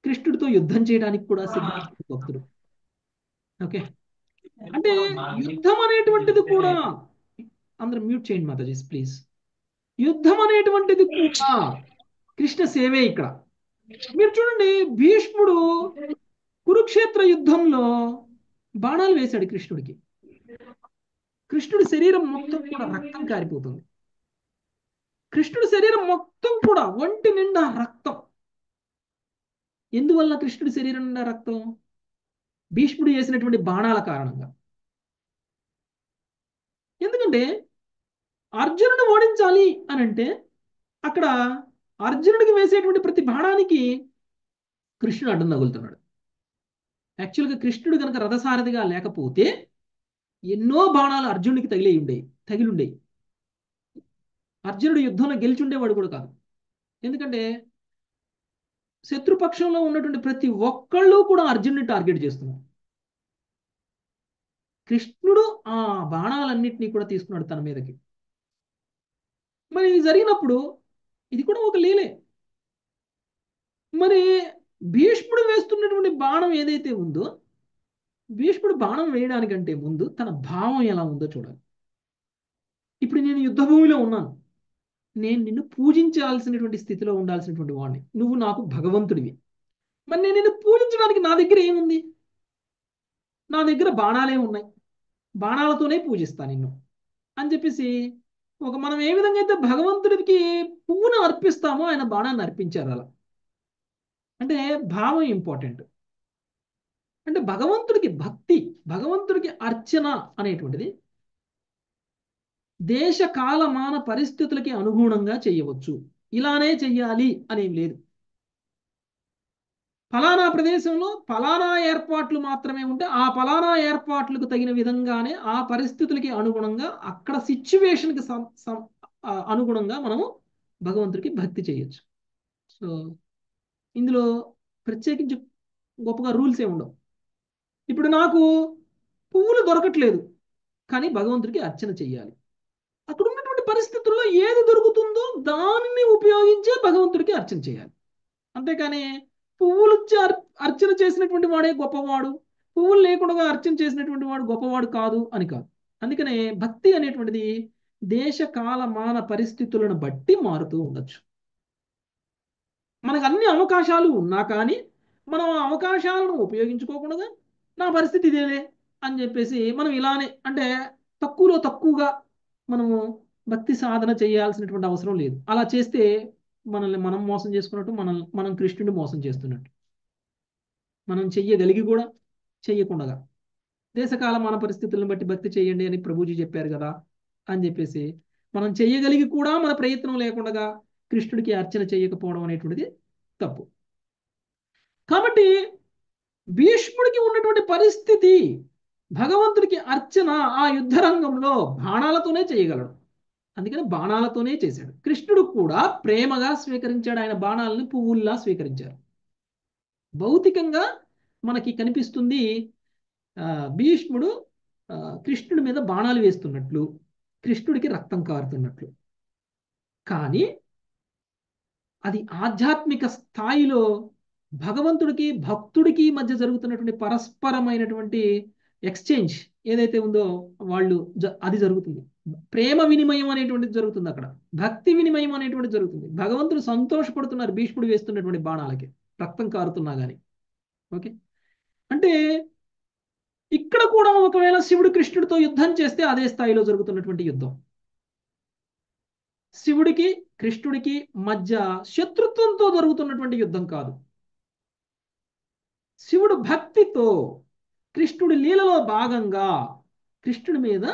కృష్ణుడితో యుద్ధం చేయడానికి కూడా సిద్ధపడుతుంది భక్తుడు. ఓకే, అంటే యుద్ధం అనేటువంటిది కూడా, అందరూ మ్యూట్ చేయండి మాతాజీ ప్లీజ్. యుద్ధం అనేటువంటిది కూడా కృష్ణ సేవే. ఇక్కడ మీరు చూడండి, భీష్ముడు కురుక్షేత్ర యుద్ధంలో బాణాలు వేశాడు కృష్ణుడికి. కృష్ణుడి శరీరం మొత్తం కూడా రక్తం కారిపోతుంది. కృష్ణుడి శరీరం మొత్తం కూడా ఒంటి నిండా రక్తం. ఎందువల్ల కృష్ణుడి శరీరం నిండా రక్తం? భీష్ముడు వేసినటువంటి బాణాల కారణంగా. ఎందుకంటే అర్జునుడిని ఓడించాలి అని అంటే అక్కడ అర్జునుడికి వేసేటువంటి ప్రతి బాణానికి కృష్ణుడు అడ్డం తగులుతున్నాడు. యాక్చువల్గా కృష్ణుడు కనుక రథసారథిగా లేకపోతే ఎన్నో బాణాలు అర్జునుడికి తగిలి ఉండేవి. అర్జునుడు యుద్ధంలో గెలిచుండేవాడు కూడా కాదు. ఎందుకంటే శత్రుపక్షంలో ఉన్నటువంటి ప్రతి ఒక్కళ్ళు కూడా అర్జునుడిని టార్గెట్ చేస్తున్నారు. కృష్ణుడు ఆ బాణాలన్నింటినీ కూడా తీసుకున్నాడు తన మీదకి. మరి ఇది జరిగినప్పుడు ఇది కూడా ఒక లీలే. మరి భీష్ముడు వేస్తున్నటువంటి బాణం ఏదైతే ఉందో, భీష్ముడు బాణం వేయడానికంటే ముందు తన భావం ఎలా ఉందో చూడాలి. ఇప్పుడు నేను యుద్ధ భూమిలో ఉన్నాను, నేను నిన్ను పూజించాల్సినటువంటి స్థితిలో ఉండాల్సినటువంటి వాడిని. నువ్వు నాకు భగవంతుడివి. మరి నేను నిన్ను పూజించడానికి నా దగ్గర ఏముంది? నా దగ్గర బాణాలే ఉన్నాయి, బాణాలతోనే పూజిస్తా నిన్ను అని చెప్పేసి మనం ఏ విధంగా అయితే భగవంతుడికి పువ్వును అర్పిస్తామో ఆయన బాణాన్ని అర్పించారు. అలా అంటే భావం ఇంపార్టెంట్. అంటే భగవంతుడికి భక్తి, భగవంతుడికి అర్చన అనేటువంటిది దేశ కాలమాన పరిస్థితులకి అనుగుణంగా చేయవచ్చు. ఇలానే చెయ్యాలి అనేం లేదు. ఫలానా ప్రదేశంలో ఫలానా ఏర్పాట్లు మాత్రమే ఉంటే ఆ ఫలానా ఏర్పాట్లకు తగిన విధంగానే ఆ పరిస్థితులకి అనుగుణంగా అక్కడ సిచ్యువేషన్కి అనుగుణంగా మనము భగవంతుడికి భక్తి చేయొచ్చు. సో ఇందులో ప్రత్యేకించి గొప్పగా రూల్స్ ఏ ఉండవు. ఇప్పుడు నాకు పువ్వులు దొరకట్లేదు, కానీ భగవంతుడికి అర్చన చెయ్యాలి. అక్కడ ఉన్నటువంటి పరిస్థితుల్లో ఏది దొరుకుతుందో దానిని ఉపయోగించే భగవంతుడికి అర్చన చేయాలి. అంతేకాని పువ్వులు అర్చన చేసినటువంటి వాడే గొప్పవాడు, పువ్వులు లేకుండా అర్చన చేసినటువంటి వాడు గొప్పవాడు కాదు అని కాదు. అందుకనే భక్తి అనేటువంటిది దేశ కాలమాన పరిస్థితులను బట్టి మారుతూ ఉండొచ్చు. మనకు అన్ని అవకాశాలు ఉన్నా కానీ మనం ఆ అవకాశాలను ఉపయోగించుకోకుండా నా పరిస్థితి ఇదేలే అని చెప్పేసి మనం ఇలానే అంటే తక్కువలో తక్కువగా మనము భక్తి సాధన చేయాల్సినటువంటి అవసరం లేదు. అలా చేస్తే మనల్ని మనం మోసం చేసుకున్నట్టు, మనం కృష్ణుడిని మోసం చేస్తున్నట్టు. మనం చెయ్యగలిగి కూడా చెయ్యకుండా, దేశకాల మన పరిస్థితులను బట్టి భక్తి చేయండి అని ప్రభుజీ చెప్పారు కదా అని చెప్పేసి మనం చెయ్యగలిగి కూడా మన ప్రయత్నం లేకుండా కృష్ణుడికి అర్చన చేయకపోవడం అనేటువంటిది తప్పు. కాబట్టి భీష్ముడికి ఉన్నటువంటి పరిస్థితి, భగవంతుడికి అర్చన ఆ యుద్ధ రంగంలో బాణాలతోనే చేయగలడు. అందుకని బాణాలతోనే చేశాడు. కృష్ణుడు కూడా ప్రేమగా స్వీకరించాడు. ఆయన బాణాలను పువ్వుల్లా స్వీకరించారు. భౌతికంగా మనకి కనిపిస్తుంది భీష్ముడు కృష్ణుడి మీద బాణాలు వేస్తున్నట్లు, కృష్ణుడికి రక్తం కారుతున్నట్లు. కానీ అది ఆధ్యాత్మిక స్థాయిలో భగవంతుడికి భక్తుడికి మధ్య జరుగుతున్నటువంటి పరస్పరమైనటువంటి ఎక్స్చేంజ్ ఏదైతే ఉందో అది జరుగుతుంది. ప్రేమ వినిమయం అనేటువంటిది జరుగుతుంది. అక్కడ భక్తి వినిమయం అనేటువంటిది జరుగుతుంది. భగవంతుడు సంతోషపడుతున్నారు భీష్ముడు వేస్తున్నటువంటి బాణాలకి, రక్తం కారుతున్నా కానీ. ఓకే, అంటే ఇక్కడ కూడా ఒకవేళ శివుడు కృష్ణుడితో యుద్ధం చేస్తే అదే స్థాయిలో జరుగుతున్నటువంటి యుద్ధం. శివుడికి కృష్ణుడికి మధ్య శత్రుత్వంతో జరుగుతున్నటువంటి యుద్ధం కాదు. శివుడు భక్తితో కృష్ణుడి లీలలో భాగంగా కృష్ణుడి మీద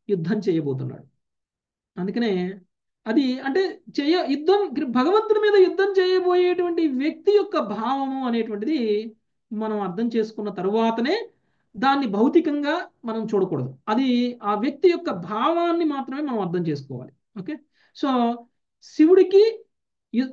యుద్ధం చేయబోతున్నాడు. అందుకనే అది అంటే యుద్ధం భగవంతుడి మీద యుద్ధం చేయబోయేటువంటి వ్యక్తి యొక్క భావము అనేటువంటిది మనం అర్థం చేసుకున్న తరువాతనే దాన్ని భౌతికంగా మనం చూడకూడదు. అది ఆ వ్యక్తి యొక్క భావాన్ని మాత్రమే మనం అర్థం చేసుకోవాలి. ఓకే, సో శివుడికి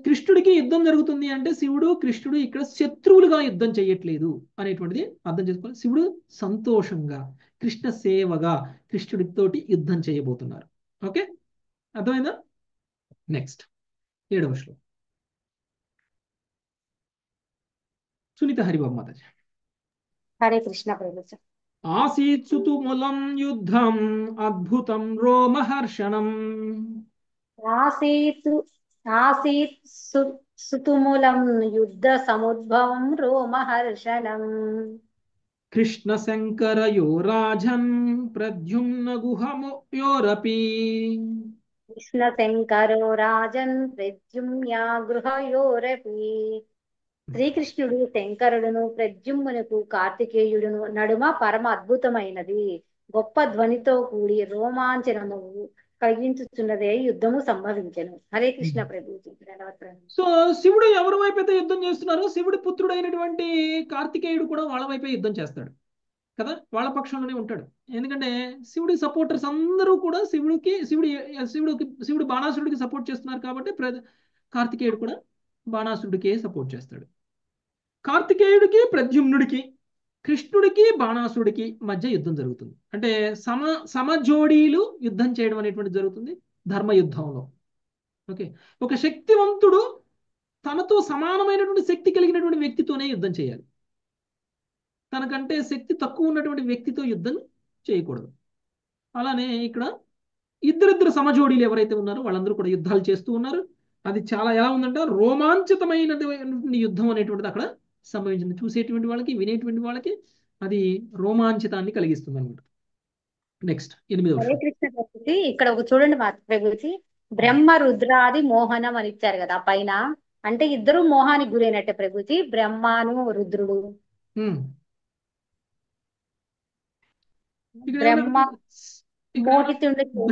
కృష్ణుడికి యుద్ధం జరుగుతుంది అంటే శివుడు కృష్ణుడు ఇక్కడ శత్రువులుగా యుద్ధం చేయట్లేదు అనేటువంటిది అర్థం చేసుకోవాలి. శివుడు సంతోషంగా కృష్ణ సేవగా కృష్ణుడితోటి యుద్ధం చేయబోతున్నారు. ఓకే, అర్థమైందా? నెక్స్ట్ 7వ శ్లోకం. సునీత హరిబాబు మాతాజీ. హరే కృష్ణ ప్రభుజీ. ఆసీత్ సుతుములం యుద్ధం అద్భుతం రోమహర్షణం. ఆసీత్ సుతుములం యుద్ధ సముద్భవం రోమహర్షణం. కృష్ణ శంకరయో రాజన్ ప్రద్యుమ్న గుహయోరపి. కృష్ణ శంకరో రాజన్ ప్రద్యుమ్న గృహయోరపి. శ్రీకృష్ణుడు శంకరుడును ప్రద్యుమ్నునకు కార్తికేయుడును నడుమ పరమ అద్భుతమైనది గొప్ప ధ్వనితో కూడి రోమాంచనము కలిగించుచున్నదే యుద్ధము సంభవించెను. హరే కృష్ణ ప్రభుజీ. సో శివుడు ఎవరి వైపైతే యుద్ధం చేస్తున్నారో శివుడి పుత్రుడైనటువంటి కార్తికేయుడు కూడా వాళ్ళ వైపే యుద్ధం చేస్తాడు కదా, వాళ్ళ పక్షంలోనే ఉంటాడు. ఎందుకంటే శివుడి సపోర్టర్స్ అందరూ కూడా శివుడు బాణాసురుడికి సపోర్ట్ చేస్తున్నారు కాబట్టి కార్తికేయుడు కూడా బాణాసురుడికే సపోర్ట్ చేస్తాడు. కార్తికేయుడికి ప్రద్యుమ్నుడికి కృష్ణుడికి బాణాసురుడికి మధ్య యుద్ధం జరుగుతుంది. అంటే సమజోడీలు యుద్ధం చేయడం అనేటువంటి జరుగుతుంది ధర్మయుద్ధంలో. ఓకే, ఒక శక్తివంతుడు తనతో సమానమైనటువంటి శక్తి కలిగినటువంటి వ్యక్తితోనే యుద్ధం చేయాలి. తనకంటే శక్తి తక్కువ ఉన్నటువంటి వ్యక్తితో యుద్ధం చేయకూడదు. అలానే ఇక్కడ ఇద్దరిద్దరు సమజోడీలు ఎవరైతే ఉన్నారో వాళ్ళందరూ కూడా యుద్ధాలు చేస్తూ ఉన్నారు. అది చాలా ఎలా ఉందంటే రోమాంచితమైనటువంటి యుద్ధం అనేటువంటిది అక్కడ సంభవించింది. చూసేటువంటి వాళ్ళకి వినేటువంటి వాళ్ళకి అది రోమాంచితాన్ని కలిగిస్తుంది అనమాట. నెక్స్ట్ 8వ హరే కృష్ణ ప్రభుజీ. ఇక్కడ ఒక చూడండి మా ప్రభుజీ, బ్రహ్మ రుద్రాది మోహనం అని ఇచ్చారు కదా పైన. అంటే ఇద్దరు మోహానికి గురైనట్టే ప్రభుజీ, బ్రహ్మను రుద్రుడు.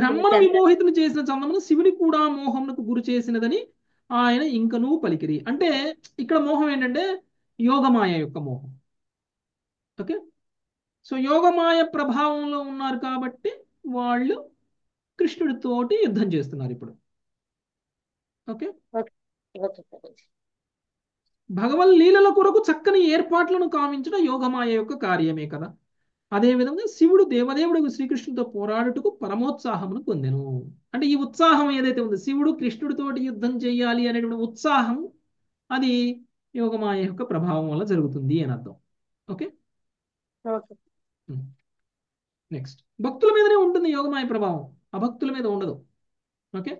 బ్రహ్మను విమోహితులు చేసిన చందమును శివుని కూడా మోహమునకు గురి చేసినదని ఆయన ఇంకనూ పలికిరి. అంటే ఇక్కడ మోహం ఏంటంటే యోగమాయ యొక్క మోహం. ఓకే, సో యోగమాయ ప్రభావంలో ఉన్నారు కాబట్టి వాళ్ళు కృష్ణుడితోటి యుద్ధం చేస్తున్నారు ఇప్పుడు. ఓకే, భగవన్ లీలల కొరకు చక్కని ఏర్పాట్లను కావించడం యోగమాయ యొక్క కార్యమే కదా. అదేవిధంగా శివుడు దేవదేవుడు శ్రీకృష్ణుడితో పోరాడుటకు పరమోత్సాహమును పొందెను. అంటే ఈ ఉత్సాహం ఏదైతే ఉందో శివుడు కృష్ణుడితోటి యుద్ధం చేయాలి అనేటువంటి ఉత్సాహం అది యోగమాయ యొక్క ప్రభావం వల్ల జరుగుతుంది అని అర్థం. ఓకే, నెక్స్ట్ భక్తుల మీదనే ఉంటుంది యోగమాయ ప్రభావం, అభక్తుల మీద ఉండదు. ఓకే,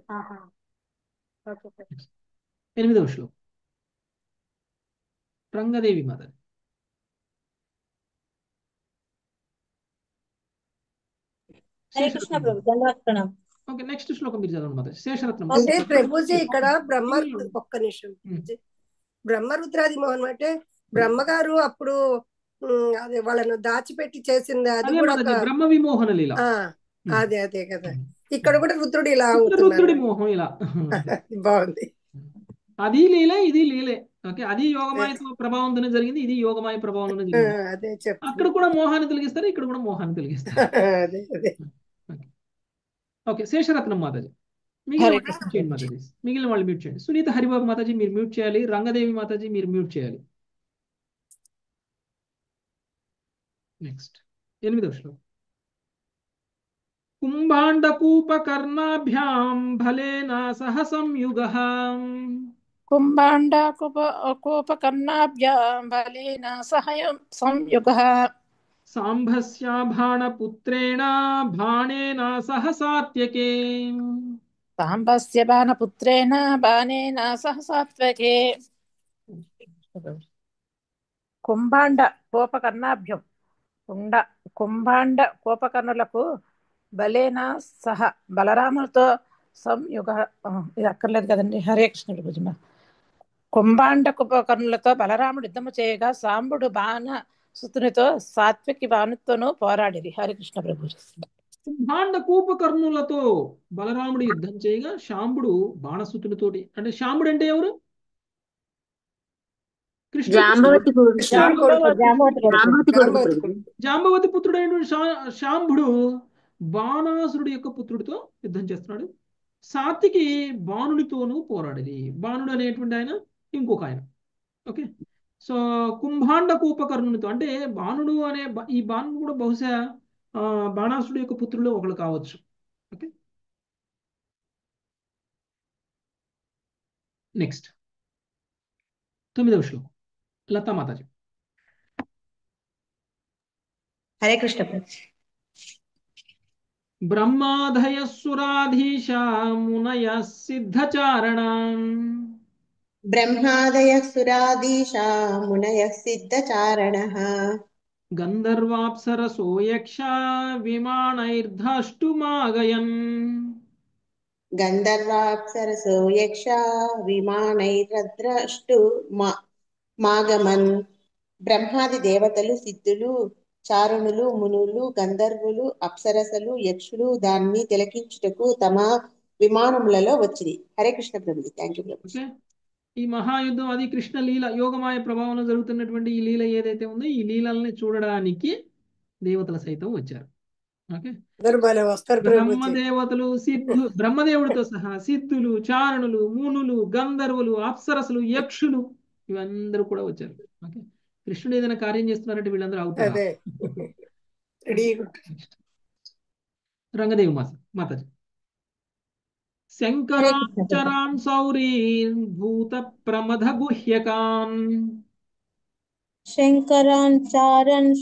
8వ శ్లోకం. రంగదేవి మాత. హరే కృష్ణ శేషరత్నం ప్రభు, ధన్యవాద ప్రణామం. ఓకే, నెక్స్ట్ శ్లోకం మీరు చదవండి మాతాజీ. శేషరత్నం అంటే మాతాజీ. ప్రభుజీ ఇక్కడ మిగిలిన ఒక్క నిమిషం ప్రభుజీ. బ్రహ్మరుద్రాది మోహన్ అంటే బ్రహ్మగారు అప్పుడు అదే వాళ్ళను దాచిపెట్టి చేసింది, అది అదే కూడా మాతాజీ బ్రహ్మ విమోహన లీల. అదే కదా. ఇక్కడ కూడా రుద్రుడు ఇలా ఇక్కడ అవుతున్నారు. రుద్రుడి మోహం ఇలా. బాగుంది. అది లీలే, ఇది లీలే. ఓకే, అది యోగమాయ ప్రభావంతోనే జరిగింది, ఇది యోగమాయ ప్రభావంలోనే జరిగింది. అదే అక్కడ చెప్తున్నా. కూడా మోహాన్ని తొలగిస్తారు, ఇక్కడ కూడా మోహాన్ని తొలగిస్తారు. అదే అదే. ఓకే, శేషరత్నం మాతాజీ. మిగిలిన వాళ్ళు మ్యూట్ చేయండి మాతాజీ. మిగిలిన వాళ్ళు మ్యూట్ చేయండి. సునీత హరిబాబు మాతాజీ మీరు మ్యూట్ చేయాలి. రంగదేవి మాతాజీ మీరు మ్యూట్ చేయాలి. నెక్స్ట్ 8వ శ్లోకం. కుంభాండకూపకర్ణాభ్యాం ఫలేనా సహ సంయుగః కుంభాండకూపకర్ణాభ్యాం బలేన సహ సంయుగః సాంభస్యాభాణపుత్రేణ బాణేన సహ సాత్యకే. సాంబస్య బాణపుత్రేణ బాణేన సహ సాత్వకే. కుంభాండ కోపకర్ణాభ్యం కుంభాండ కోపకర్ణులకు బలేన సహ బలరాములతో సంయుగ, ఇది అక్కర్లేదు కదండి. హరే కృష్ణ ప్రభుజీ. కుంభాండ కోపకర్ణులతో బలరాముడు యుద్ధము చేయగా సాంబుడు బాణ సుతునితో సాత్వికి బాణుతోనూ పోరాడిరి. హరే కృష్ణ ప్రభుజీ. కుంభాండ కూపకర్ణులతో బలరాముడు యుద్ధం చేయగా శాంబుడు బాణసుతునితోటి. అంటే శాంబుడు అంటే ఎవరు? జాంబవతి కొడుకు. జాంబవతి పుత్రుడైనటువంటి శాంబుడు బాణాసురుడి యొక్క పుత్రుడితో యుద్ధం చేస్తున్నాడు. సాత్వికి బాణుడితోనూ పోరాడేది. బాణుడు అనేటువంటి ఆయన ఇంకొక ఆయన. ఓకే, సో కుంభాండ కూపకర్ణునితో అంటే బాణుడు అనే ఈ బాణుడు కూడా బహుశా బాణాసురుడి యొక్క పుత్రులు ఒకళ్ళు కావచ్చు. ఓకే, నెక్స్ట్ 9వ శ్లోకం. లతా మాతాజీ. హరే కృష్ణ ప్రభు. బ్రహ్మాదయ సురాధీశ మునయ సిద్ధచారణం బ్రహ్మాదయ సురాధీశా మునయః సిద్ధచారణః గంధర్వాప్సరసో యక్ష విమానైర్ధష్టుమాగయన్. గంధర్వాప్సరసో యక్ష విమానైర్ద్రష్టు మాగమన్. బ్రహ్మాది దేవతలు, సిద్ధులు, చారుణులు, మునులు, గంధర్వులు, అప్సరసలు, యక్షులు దాన్ని తిలకించుటకు తమ విమానములలో వచ్చింది. Hare Krishna Prabhuji. Thank you Prabhu. Okay, ఈ మహాయుద్ధం అది కృష్ణ లీల, యోగమాయ ప్రభావంలో జరుగుతున్నటువంటి ఈ లీల ఏదైతే ఉందో ఈ లీలల్ని చూడడానికి దేవతలు సైతం వచ్చారు. ఓకే, వస్తారు బ్రహ్మదేవతలు బ్రహ్మదేవుడితో సహా సిద్ధులు, చారణులు, మునులు, గంధర్వులు, అప్సరసులు, యక్షులు ఇవందరూ కూడా వచ్చారు. ఓకే, కృష్ణుడు ఏదైనా కార్యం చేస్తున్నారంటే వీళ్ళందరూ అవుతారు. రంగదేవి మాతాజీ. శంకరాచరాన్ సౌరీన్ భూత ప్రమథ గుహ్యకాన్. శంకరాన్ చారన్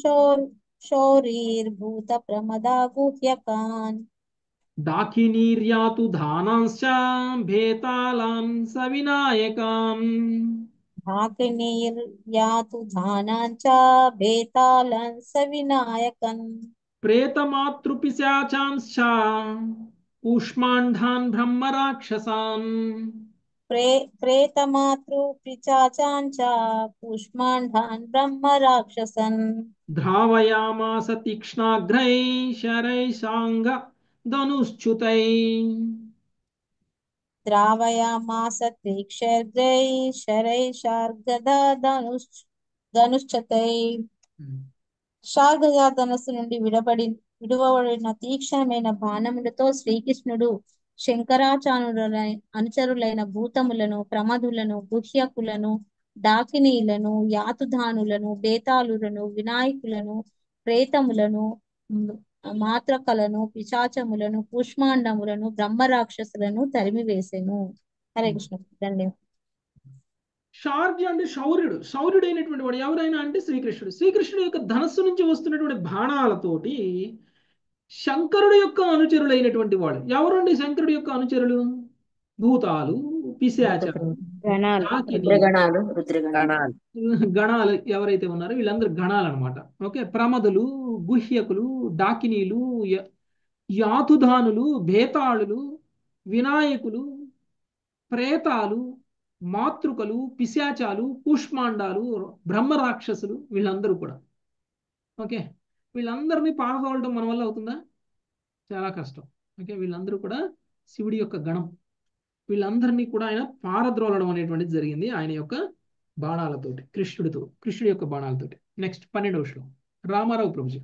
శౌరీర్భూత ప్రమదా గుహ్యకాన్. దాకినీర్యాతు ధానాంశ్చ భేతాళాన్ సవినాయకాన్. ధాకినీర్యాతు ధానాంచ భేతాళాన్ సవినాయకన్. ప్రేతమాతృపిశాచాంశ్చ కూష్మాండాన్ బ్రహ్మ రాక్షసాన్. ప్రేతమాతృ పిశాచాంచ కూష్మాండాన్ బ్రహ్మ రాక్షసన్. ధావయామాస తీక్ష్ణాగ్రై శరైశాంగ ధనుశ్చుతై. ద్రావయామాస తీక్షగ్రై శరైశార్గధనుశ్చతై. శార్గజ ధనస్సు నుండి విడువబడిన తీక్షణమైన బాణములతో శ్రీకృష్ణుడు శంకరాచార్యుల అనుచరులైన భూతములను, ప్రమదులను, గుహ్యకులను, డాకినీలను, యాతుధానులను, బేతాళులను, వినాయకులను, ప్రేతములను, మాత్రకలను, పిశాచములను, కూష్మాండములను, బ్రహ్మరాక్షసులను తరిమివేసెను. హరే కృష్ణ. ధన్యవాదాలు. శార్గి అంటే శౌర్యుడు అయినటువంటి వాడు ఎవరైనా అంటే శ్రీకృష్ణుడు యొక్క ధనస్సు నుంచి వస్తున్నటువంటి బాణాలతోటి శంకరుడు యొక్క అనుచరులైనటువంటి వాడు. ఎవరండి శంకరుడు యొక్క అనుచరులు? భూతాలు, పిశాచాలు, గణాలు ఎవరైతే ఉన్నారో వీళ్ళందరూ గణాలు అనమాట. ఓకే, ప్రమదులు, గుహ్యకులు, డాకినీలు, యాతుధానులు, భేతాళులు, వినాయకులు, ప్రేతాలు, మాతృకలు, పిశాచాలు, కూష్మాండాలు, బ్రహ్మ రాక్షసులు, వీళ్ళందరూ కూడా. ఓకే, వీళ్ళందరినీ పారదోలడం మన వల్ల అవుతుందా? చాలా కష్టం. ఓకే, వీళ్ళందరూ కూడా శివుడి యొక్క గణం. వీళ్ళందరినీ కూడా ఆయన పారద్రోలడం అనేటువంటిది జరిగింది ఆయన యొక్క బాణాలతోటి, కృష్ణుడి యొక్క బాణాలతోటి. నెక్స్ట్ 12వ శ్లోకం రామారావు ప్రభుజీ.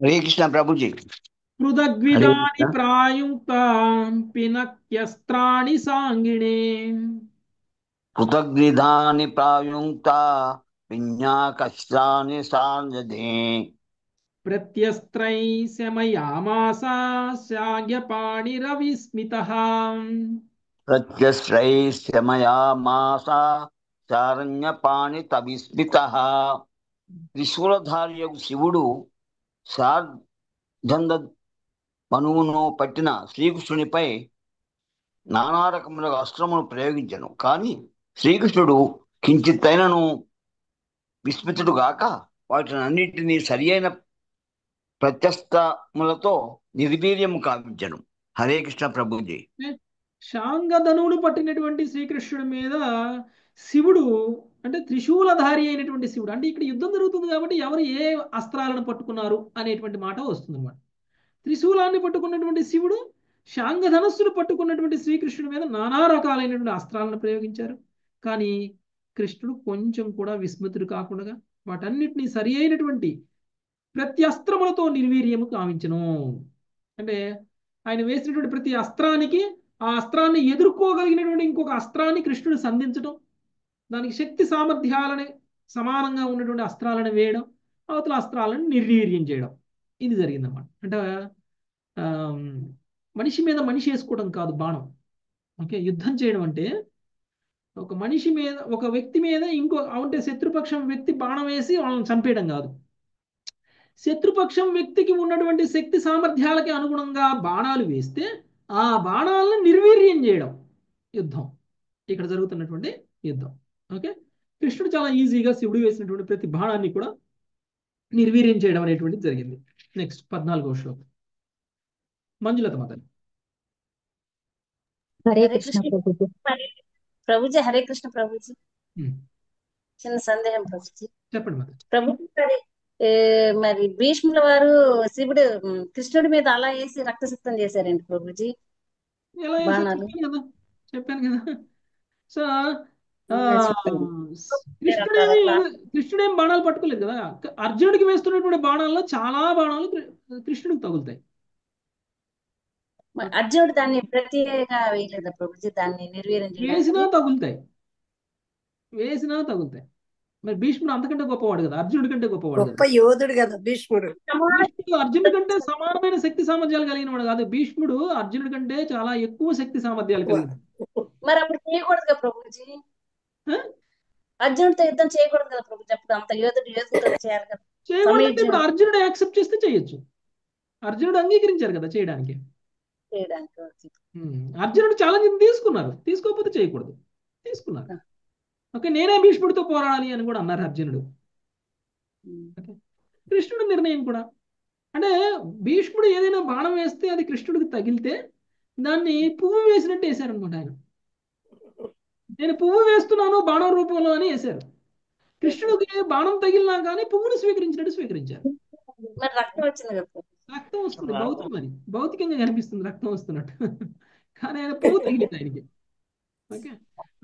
హరే కృష్ణ ప్రభుజీ. హరే పృథగ్విదాని కృష్ణ. ప్రాయుక్తాం పినక్యస్త్రాణి సాంగిణే కృతజ్ఞాని ప్రాయుక్త విజ్ఞాకష్టాని సాంజదే ప్రత్యస్త్రై శమయామాస శాగ్యపాణిరవిస్మితః. ప్రత్యశ్రైశ్రమయామాస చారణ్యపాణితవిస్మిత. త్రిశూలధార్యకు శివుడు సార్ధంద మనువును పట్టిన శ్రీకృష్ణునిపై నానా రకముల అస్త్రమును ప్రయోగించను. కానీ శ్రీకృష్ణుడు కించిత్తైనను విస్మితుడు గాక వాటినన్నిటినీ సరి అయిన ప్రత్యస్తములతో నిర్వీర్యము కావించను. హరే కృష్ణ ప్రభుజీ. శాంగధనువును పట్టినటువంటి శ్రీకృష్ణుడి మీద శివుడు, అంటే త్రిశూలధారి అయినటువంటి శివుడు, అంటే ఇక్కడ యుద్ధం జరుగుతుంది కాబట్టి ఎవరు ఏ అస్త్రాలను పట్టుకున్నారు అనేటువంటి మాట వస్తుంది అన్నమాట. త్రిశూలాన్ని పట్టుకున్నటువంటి శివుడు శాంగధనస్సును పట్టుకున్నటువంటి శ్రీకృష్ణుడి మీద నానా రకాలైనటువంటి అస్త్రాలను ప్రయోగించారు. కానీ కృష్ణుడు కొంచెం కూడా విస్మృతుడు కాకుండా వాటన్నిటినీ సరి అయినటువంటి ప్రతి అస్త్రములతో నిర్వీర్యము కావించను. అంటే ఆయన వేసినటువంటి ప్రతి అస్త్రానికి ఆ అస్త్రాన్ని ఎదుర్కోగలిగినటువంటి ఇంకొక అస్త్రాన్ని కృష్ణుడు సంధించడం, దానికి శక్తి సామర్థ్యాలని సమానంగా ఉన్నటువంటి అస్త్రాలను వేయడం, అవతల అస్త్రాలను నిర్వీర్యం చేయడం, ఇది జరిగిందన్నమాట. అంటే మనిషి మీద మనిషి వేసుకోవడం కాదు బాణం. ఓకే, యుద్ధం చేయడం అంటే ఒక మనిషి మీద, ఒక వ్యక్తి మీద ఇంకో అంటే శత్రుపక్షం వ్యక్తి బాణం వేసి వాళ్ళని చంపేయడం కాదు. శత్రుపక్షం వ్యక్తికి ఉన్నటువంటి శక్తి సామర్థ్యాలకి అనుగుణంగా బాణాలు వేస్తే ఆ బాణాలను నిర్వీర్యం చేయడం యుద్ధం, ఇక్కడ జరుగుతున్నటువంటి యుద్ధం. ఓకే, కృష్ణుడు చాలా ఈజీగా శివుడు వేసినటువంటి ప్రతి బాణాన్ని కూడా నిర్వీర్యం చేయడం అనేటువంటిది జరిగింది. నెక్స్ట్ 14వ శ్లోకం మంజులత మాతని. హరే హరే కృష్ణ కృష్ణ ప్రభుజీ. ప్రభుజీ. హరే కృష్ణ ప్రభుజీ. ఉమ్, చిన్న సందేహం ప్రభుజీ. చెప్పండి మాత. ప్రభుజీ మరి మరి భీష్ముల వారు శివుడు కృష్ణుడి మీద అలా వేసి రక్తసిక్తం చేశారండి ప్రభుజీ ఎలా వేసారు బాణాలు. చెప్పాను కదా. సో చెప్పండి. కృష్ణుడేం బాణాలు పట్టుకోలేదు కదా. అర్జునుడికి వేస్తున్నటువంటి బాణాల్లో చాలా బాణాలు కృష్ణుడికి తగులుతాయి. అర్జునుడు దాన్ని ప్రత్యేకంగా వేయలేదా ప్రభుజీ, దాన్ని నిర్వీర్యం వేసినా తగులుతాయి, వేసినా తగులుతాయి. మరి భీష్ముడు అంతకంటే గొప్పవాడు కదా, అర్జునుడి కంటే గొప్పవాడు కదా. గొప్ప యోధుడు కదా భీష్ముడు. భీష్ముడు అర్జునుడి కంటే సమానమైన శక్తి సామర్థ్యాలు కలిగిన వాడు కాదు. భీష్ముడు అర్జునుడి కంటే చాలా ఎక్కువ శక్తి సామర్థ్యాలు కలిగిన. మరి అప్పుడు చేయకూడదు కదా ప్రభుజీ, అర్జునుడితో యుద్ధం చేయకూడదు కదా ప్రభుజీ, అప్పుడు అంత యోధుడితో చేయాలి కదా. చేయకూడదంటే ఇప్పుడు అర్జునుడు యాక్సెప్ట్ చేస్తే చేయొచ్చు. అర్జునుడు అంగీకరించారు కదా చేయడానికి. అర్జునుడు ఛాలెంజ్ తీసుకున్నారు, తీసుకోకపోతే చేయకూడదు, తీసుకున్నారు. ఓకే, నేనే భీష్ముడితో పోరాడాలి అని కూడా అన్నారు అర్జునుడు. కృష్ణుడి నిర్ణయం కూడా, అంటే భీష్ముడు ఏదైనా బాణం వేస్తే అది కృష్ణుడికి తగిలితే దాన్ని పువ్వు వేసినట్టు వేశారనమాట ఆయన. నేను పువ్వు వేస్తున్నాను బాణం రూపంలో అని వేశారు. కృష్ణుడికి బాణం తగిలినా కానీ పువ్వును స్వీకరించినట్టు స్వీకరించారు. రక్తం వచ్చింది కదా, రక్తం వస్తుంది, భౌతికం, అది భౌతికంగా కనిపిస్తుంది రక్తం వస్తున్నట్టు, కానీ ఆయన పువ్వు తగిలింది ఆయనకి. ఓకే,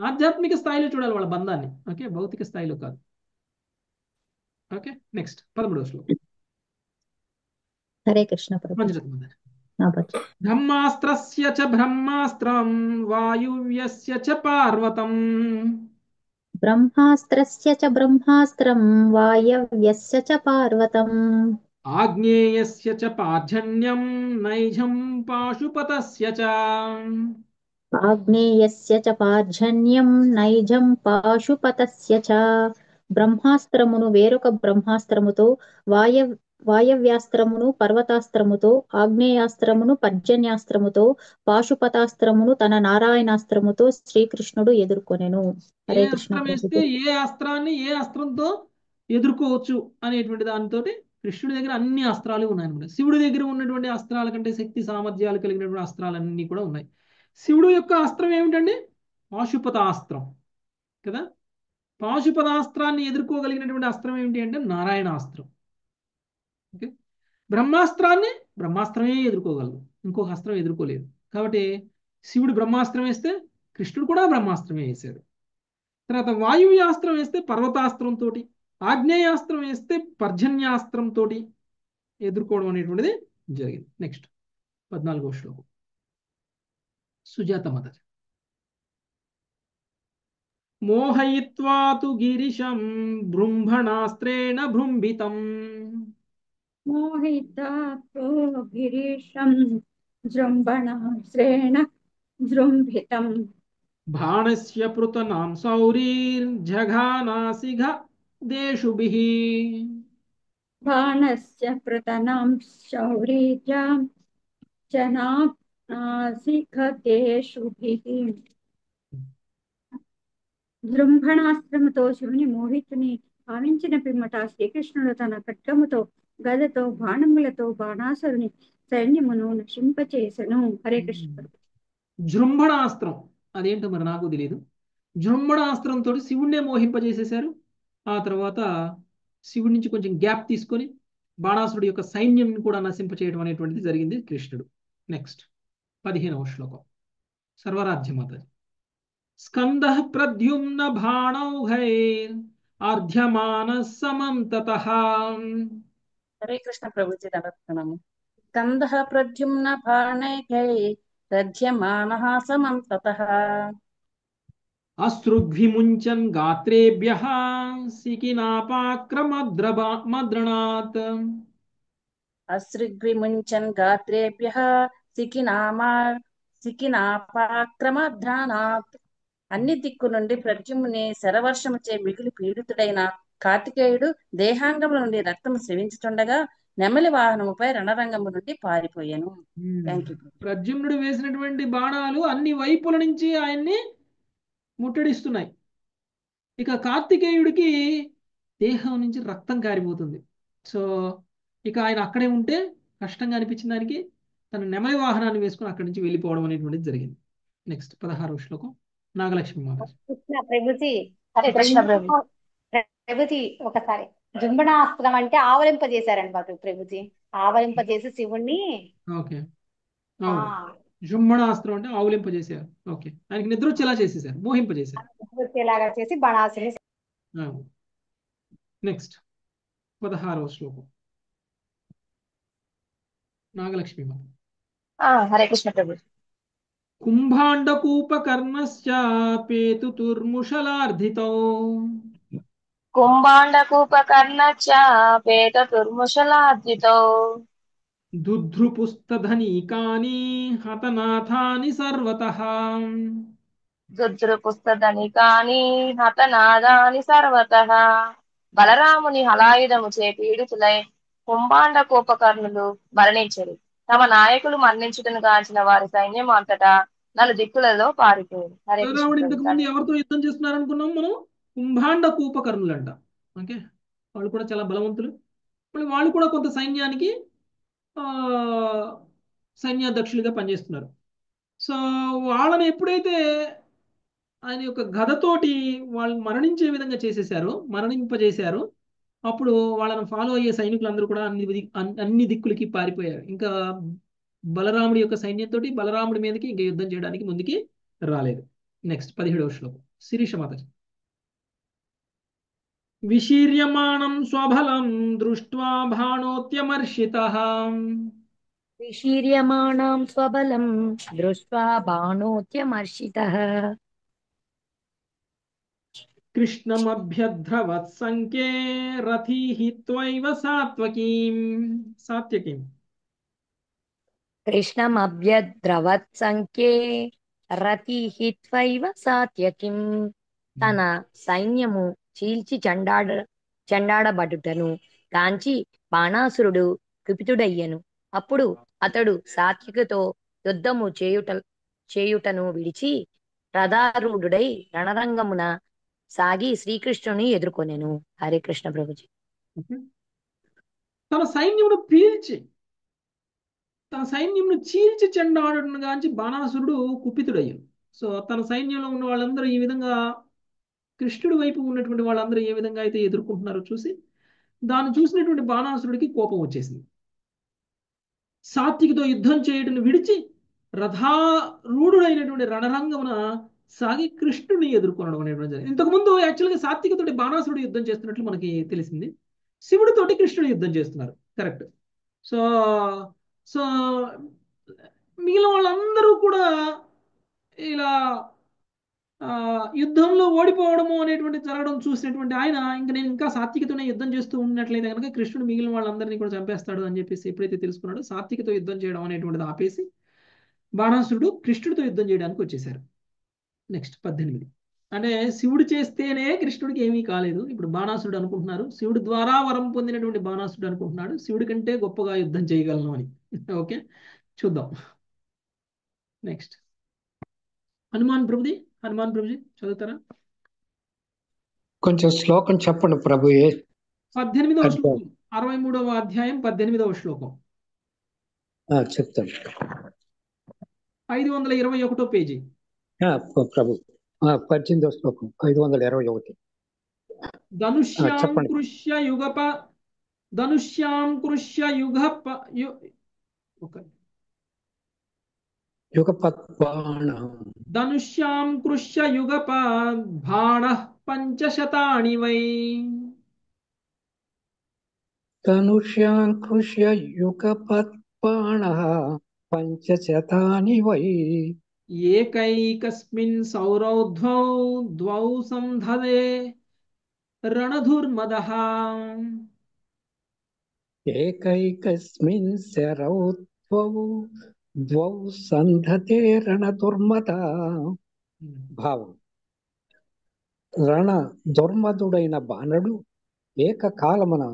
ఆధ్యాత్మిక స్థాయిలో చూడాలి వాళ్ళ బంధాన్ని. ఓకే, భౌతిక స్థాయిలో కాదు. ఓకే, నెక్స్ట్ 13వ శ్లోకం. హరే కృష్ణ ప్రభుజీ. బ్రహ్మాస్త్రస్య చ బ్రహ్మాస్త్రం వాయువ్యస్య చ పార్వతం. బ్రహ్మాస్త్రస్య చ బ్రహ్మాస్త్రం వాయవ్యస్య చ పార్వతం. ఆగ్నేయస్య చ పార్జన్యం నైజం పాశుపతస్య చ. ఆగ్నేయస్య చ పార్జన్యం నైజం పాశుపతస్య చ. బ్రహ్మాస్త్రమును వేరొక బ్రహ్మాస్త్రముతో, వాయవ్యాస్త్రమును పర్వతాస్త్రముతో, ఆగ్నేయాస్త్రమును పర్జన్యాస్త్రముతో, పాశుపతాస్త్రమును తన నారాయణాస్త్రముతో శ్రీకృష్ణుడు ఎదుర్కొనెను. ఏ అస్త్రం వేస్తే ఏ అస్త్రాన్ని ఏ అస్త్రంతో ఎదుర్కోవచ్చు అనేటువంటి దానితోటి కృష్ణుడి దగ్గర అన్ని అస్త్రాలు ఉన్నాయన్నమాట. శివుడి దగ్గర ఉన్నటువంటి అస్త్రాల కంటే శక్తి సామర్థ్యాలు కలిగినటువంటి అస్త్రాలన్నీ కూడా ఉన్నాయి. శివుడు యొక్క అస్త్రం ఏమిటండి? పాశుపతాస్త్రం కదా. పాశుపతాస్త్రాన్ని ఎదుర్కోగలిగినటువంటి అస్త్రం ఏమిటి అంటే నారాయణాస్త్రం. ఓకే. బ్రహ్మాస్త్రాన్ని బ్రహ్మాస్త్రమే ఎదుర్కోగలదు, ఇంకొక అస్త్రం ఎదుర్కోలేదు. కాబట్టి శివుడు బ్రహ్మాస్త్రం వేస్తే కృష్ణుడు కూడా బ్రహ్మాస్త్రమే వేశాడు. తర్వాత వాయువ్యాస్త్రం వేస్తే పర్వతాస్త్రంతో, ఆగ్నేయాస్త్రం వేస్తే పర్జన్యాస్త్రంతో ఎదుర్కోవడం అనేటువంటిది జరిగింది. నెక్స్ట్ 14వ శ్లోకం. సుజాత మాతాజీ. మోహయిత్వా తు గిరిశం బృంభణాస్త్రేణ బృంభితం మోహితాతో గిరీశం జృంభణాస్త్రేణ జృంభితం బాణస్య పృతనాం సౌరీర్జఘానాసిఘ దేశుభిః బాణస్య పృతనాం శౌర్యాం జనాసికదేశుభిః. జృంభణాస్త్రముతో శివుని మోహితుని భావించిన పిమ్మట శ్రీకృష్ణుడు తన ఖడ్గముతో, గదతో, బాణములతో బాణాసురుని సైన్యమును నశింపచేసెను. హరే కృష్ణ. జృంభణాస్త్రం అదేంటో మరి నాకు తెలియదు. జృంభణాస్త్రంతో శివుణ్ణే మోహింపజేసేశారు. ఆ తర్వాత శివుడి నుంచి కొంచెం గ్యాప్ తీసుకొని బాణాసురుడి యొక్క సైన్యం కూడా నశింపచేయడం అనేటువంటిది జరిగింది కృష్ణుడు. నెక్స్ట్ 15వ శ్లోకం. సర్వరాజ్యమాత. స్కంద ప్రద్యుమ్న బాణౌఘైర్ ఆర్ధ్యమాన సమం తతః. హరే కృష్ణ ప్రభుజీ నమస్కారము. స్కందః ప్రద్యుమ్న బాణైః దధ్యమానః సమం తతః. అశ్రుగ్విముంచన్ గాత్రేభ్యః సికినాపాక్రమద్రణాత్. అశ్రుగ్విముంచన్ గాత్రేభ్యః సికినాపాక్రమద్రానాత్. అన్ని దిక్కు నుండి ప్రద్యుమ్ని శరవర్షముచే మిగిలి పీడితుడైన కార్తికేయుడు దేహాంగముల నుండి రక్తము స్రవించుతుండగా నెమలి వాహనముపై రణరంగము నుండి పారిపోయాను. Thank you. ప్రద్యుమ్నుడు వేసినటువంటి బాణాలు అన్ని వైపుల నుంచి ఆయన్ని ముట్టడిస్తున్నాయి. ఇక కార్తికేయుడికి దేహం నుంచి రక్తం కారిపోతుంది. సో ఇక ఆయన అక్కడే ఉంటే కష్టంగా అనిపించిన దానికి తన నెమలి వాహనాన్ని వేసుకుని అక్కడి నుంచి వెళ్ళిపోవడం అనేటువంటిది జరిగింది. నెక్స్ట్ 16వ శ్లోకం. నాగలక్ష్మి మాతాజీ. కృష్ణ ప్రభుజీ. హరే కృష్ణ ప్రభు. ప్రభుజీ ఒకసారి జృంభణాస్త్రం అంటే ఆవరింపజేశారండి బాబు ప్రభుజీ. ఆవరింపజేసి శివుణ్ణి ఓకే. జృంభణాస్త్రం అంటే ఆవులింపజేశారు. ఓకే. ఆయనకి నిద్ర వచ్చేలా చేసేసారు, మోహింపజేశారు. వచ్చేలాగా చేసి బాణాసుని. నెక్స్ట్ 16వ శ్లోకం. నాగలక్ష్మి మాత. హరే కృష్ణ ప్రభు. కుంభాండకూపకర్ణస్య పేతుతుర్ముషలార్ధితో కుంభాండకూపకర్ణశ్చ పేతతుర్ముషలార్జితో దుద్రుపుస్తధనీకాని హతనాథాని సర్వతః. దుద్రుపుస్తధనికాని హతనాదాని సర్వతః. బలరాముని హలాయుధము చే పీడితులై కుంభాండ కూపకర్ణులు మరణించరు. తమ నాయకులు మరణించుటను గాంచిన వారి సైన్యం అంతటా నలు దిక్కులలో పారిపోయారు. హరే బలరాముడు ఇంతకు ముందు కృష్ణ. ఎవరితో యుద్ధం చేస్తున్నారు అనుకున్నాం మనం? కుంభాండ కూపకర్ణులు అంట. ఓకే. వాళ్ళు కూడా చాలా బలవంతులు. మళ్ళీ వాళ్ళు కూడా కొంత సైన్యానికి సైన్యాధ్యక్షులుగా పనిచేస్తున్నారు. సో వాళ్ళని ఎప్పుడైతే ఆయన యొక్క గదతోటి వాళ్ళు మరణించే విధంగా మరణింపజేశారు, అప్పుడు వాళ్ళని ఫాలో అయ్యే సైనికులందరూ కూడా అన్ని దిక్కులకి పారిపోయారు. ఇంకా బలరాముడి యొక్క సైన్యంతో బలరాముడి మీదకి ఇంకా యుద్ధం చేయడానికి ముందుకి రాలేదు. నెక్స్ట్ 17వ శ్లోకం. శిరీష మాతాజీ. విశీర్యమాణం స్వబలం దృష్ట్వా బాణోత్యమర్షితః. విశీర్యమాణం స్వబలం దృష్ట్వా బాణోత్యమర్షితః. కృష్ణమభ్యద్రవత్సంఖ్యే రథీః త్వైవ సాత్యకీం. కృష్ణమభ్యద్రవత్సంఖ్యే రతిః త్వైవ సాత్యకిం. తన సైన్యము చీల్చి చెండాడబడుటను కాంచి బాణాసురుడు కుపితుడయ్యను. అప్పుడు అతడు సాత్యకితో యుద్ధము చేయుటను విడిచి రథారూఢుడై రణరంగమున సాగి శ్రీకృష్ణుని ఎదుర్కొనెను. హరే కృష్ణ ప్రభుజీ. తన సైన్యమును పీల్చి తన సైన్యంను చీల్చి చెండాడును గాంచి బాణాసురుడు కుపితుడయ్యాడు. సో తన సైన్యంలో ఉన్న వాళ్ళందరూ ఈ విధంగా కృష్ణుడి వైపు ఉన్నటువంటి వాళ్ళందరూ ఏ విధంగా అయితే ఎదుర్కొంటున్నారో చూసి దాన్ని చూసినటువంటి బాణాసురుడికి కోపం వచ్చేసింది. సాత్వికితో యుద్ధం చేయటం విడిచి రథారూఢుడైనటువంటి రణరంగమున సాగి కృష్ణుడిని ఎదుర్కొనడం అనేటువంటి జరిగింది. ఇంతకుముందు యాక్చువల్గా సాత్వికతోటి బాణాసురుడు యుద్ధం చేస్తున్నట్లు మనకి తెలిసింది. శివుడితోటి కృష్ణుడు యుద్ధం చేస్తున్నారు. కరెక్ట్. సో సో మిగిలిన వాళ్ళందరూ కూడా ఇలా యుద్ధంలో ఓడిపోవడము అనేటువంటి జరగడం చూసినటువంటి ఆయన నేను ఇంకా సాత్వికతోనే యుద్ధం చేస్తూ ఉన్నట్లయితే కనుక కృష్ణుడు మిగిలిన వాళ్ళందరినీ కూడా చంపేస్తాడు అని చెప్పేసి ఎప్పుడైతే తెలుసుకున్నాడో సాత్వికతో యుద్ధం చేయడం అనేటువంటిది ఆపేసి బాణాసురుడు కృష్ణుడితో యుద్ధం చేయడానికి వచ్చేసారు. నెక్స్ట్ 18. అంటే శివుడు చేస్తేనే కృష్ణుడికి ఏమీ కాలేదు. ఇప్పుడు బాణాసురుడు అనుకుంటున్నారు, శివుడు ద్వారా వరం పొందినటువంటి బాణాసురుడు అనుకుంటున్నాడు శివుడి కంటే గొప్పగా యుద్ధం చేయగలను అని. ఓకే, చూద్దాం. నెక్స్ట్ హనుమాన్ ప్రభుజీ చదువుతారా? కొంచెం శ్లోకం చెప్పండి ప్రభుయే. 18వ శ్లోకం, 63వ అధ్యాయం 18వ శ్లోకం. చెప్తాను. 521 పేజీ. ప్రభు 18వ శ్లోకం 521. ధనుష్యాం కృష్య యుగపద్బాణః పంచశతాని వై. ధనుష్యాంకృష్య యుగపద్బాణః పంచశతాని వై. ఏకైకస్మిన్ సౌరౌద్ధ్వౌ ద్వౌ సంధదే రణధుర్మదః. ఏకైకస్మిన్ శరౌద్ధ్వౌ ద్వౌ సంధతే రణదుర్మదః. భావం: రణ దుర్మదుడైన బాణుడు ఏకకాలమున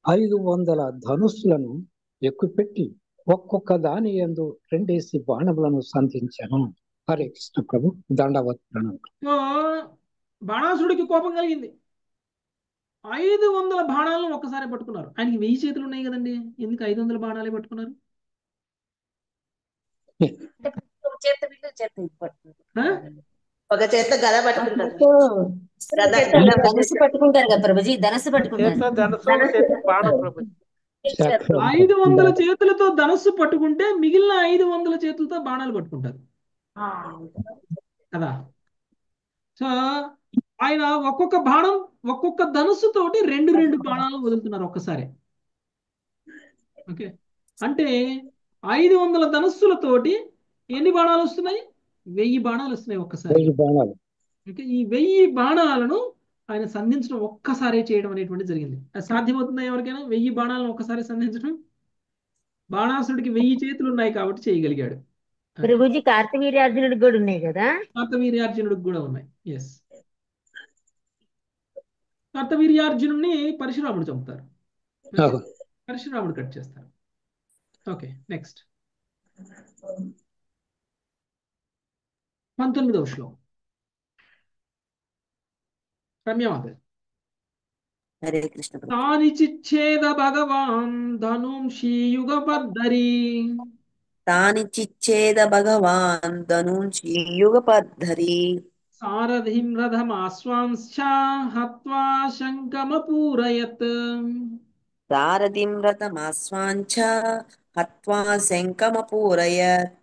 500 ధనుస్సులను ఎక్కుపెట్టి ఒక్కొక్క దాని యందు 2 బాణములను సంధించాను. హరే కృష్ణ ప్రభు. దండవత్ ప్రణామం. బాణాసురుడికి కోపం కలిగింది. 500 బాణాలను ఒక్కసారి పట్టుకున్నారు. ఆయనకి 1000 చేతులు ఉన్నాయి కదండి, ఎందుకు 500 బాణాలే పట్టుకున్నారు? ఒక చేత గద పట్టుకుంటారు, ధనుసు పట్టుకుంటారు కదా ప్రభుజీ, ధనుసు పట్టుకుంటారు. 500 చేతులతో ధనస్సు పట్టుకుంటే మిగిలిన 500 చేతులతో బాణాలు పట్టుకుంటారు కదా. సో ఆయన ఒక్కొక్క ధనుస్సు తోటి 2 బాణాలు వదులుతున్నారు ఒక్కసారి. ఓకే, అంటే 500 ధనుస్సులతోటి ఎన్ని బాణాలు వస్తున్నాయి? 1000 బాణాలు వస్తున్నాయి ఒక్కసారి. ఓకే, ఈ 1000 బాణాలను ఆయన సంధించడం ఒక్కసారి చేయడం అనేటువంటి జరిగింది. అది సాధ్యమవుతుందా ఎవరికైనా 1000 బాణాలను ఒక్కసారి సంధించడం? బాణాసురుడికి 1000 చేతులు ఉన్నాయి కాబట్టి చేయగలిగాడు. ప్రభుజీ కార్తవీర్యార్జునుడికి కూడా ఉన్నాయి కదా? కార్తవీర్యార్జునుడికి కూడా ఉన్నాయి. ఎస్, కార్తవీర్యార్జునుడిని పరశురాముడు చంపుతారు, పరశురాముడు కట్ చేస్తారు. ఓకే, నెక్స్ట్ 19వ శ్లోకం. రమ్యమాత. హరే కృష్ణ. తాని చిచ్ఛేద భగవాన్ ధనుంషి యుగపద్ధరి. తాని చిచ్ఛేద భగవాన్ ధనుంషి యుగపద్ధరి. సారథిం రథమాశ్వాంశ్చ హత్వా శంఖమపూరయత్. సారథిం రథమాశ్వాంచ హత్వా శంఖమపూరయత్.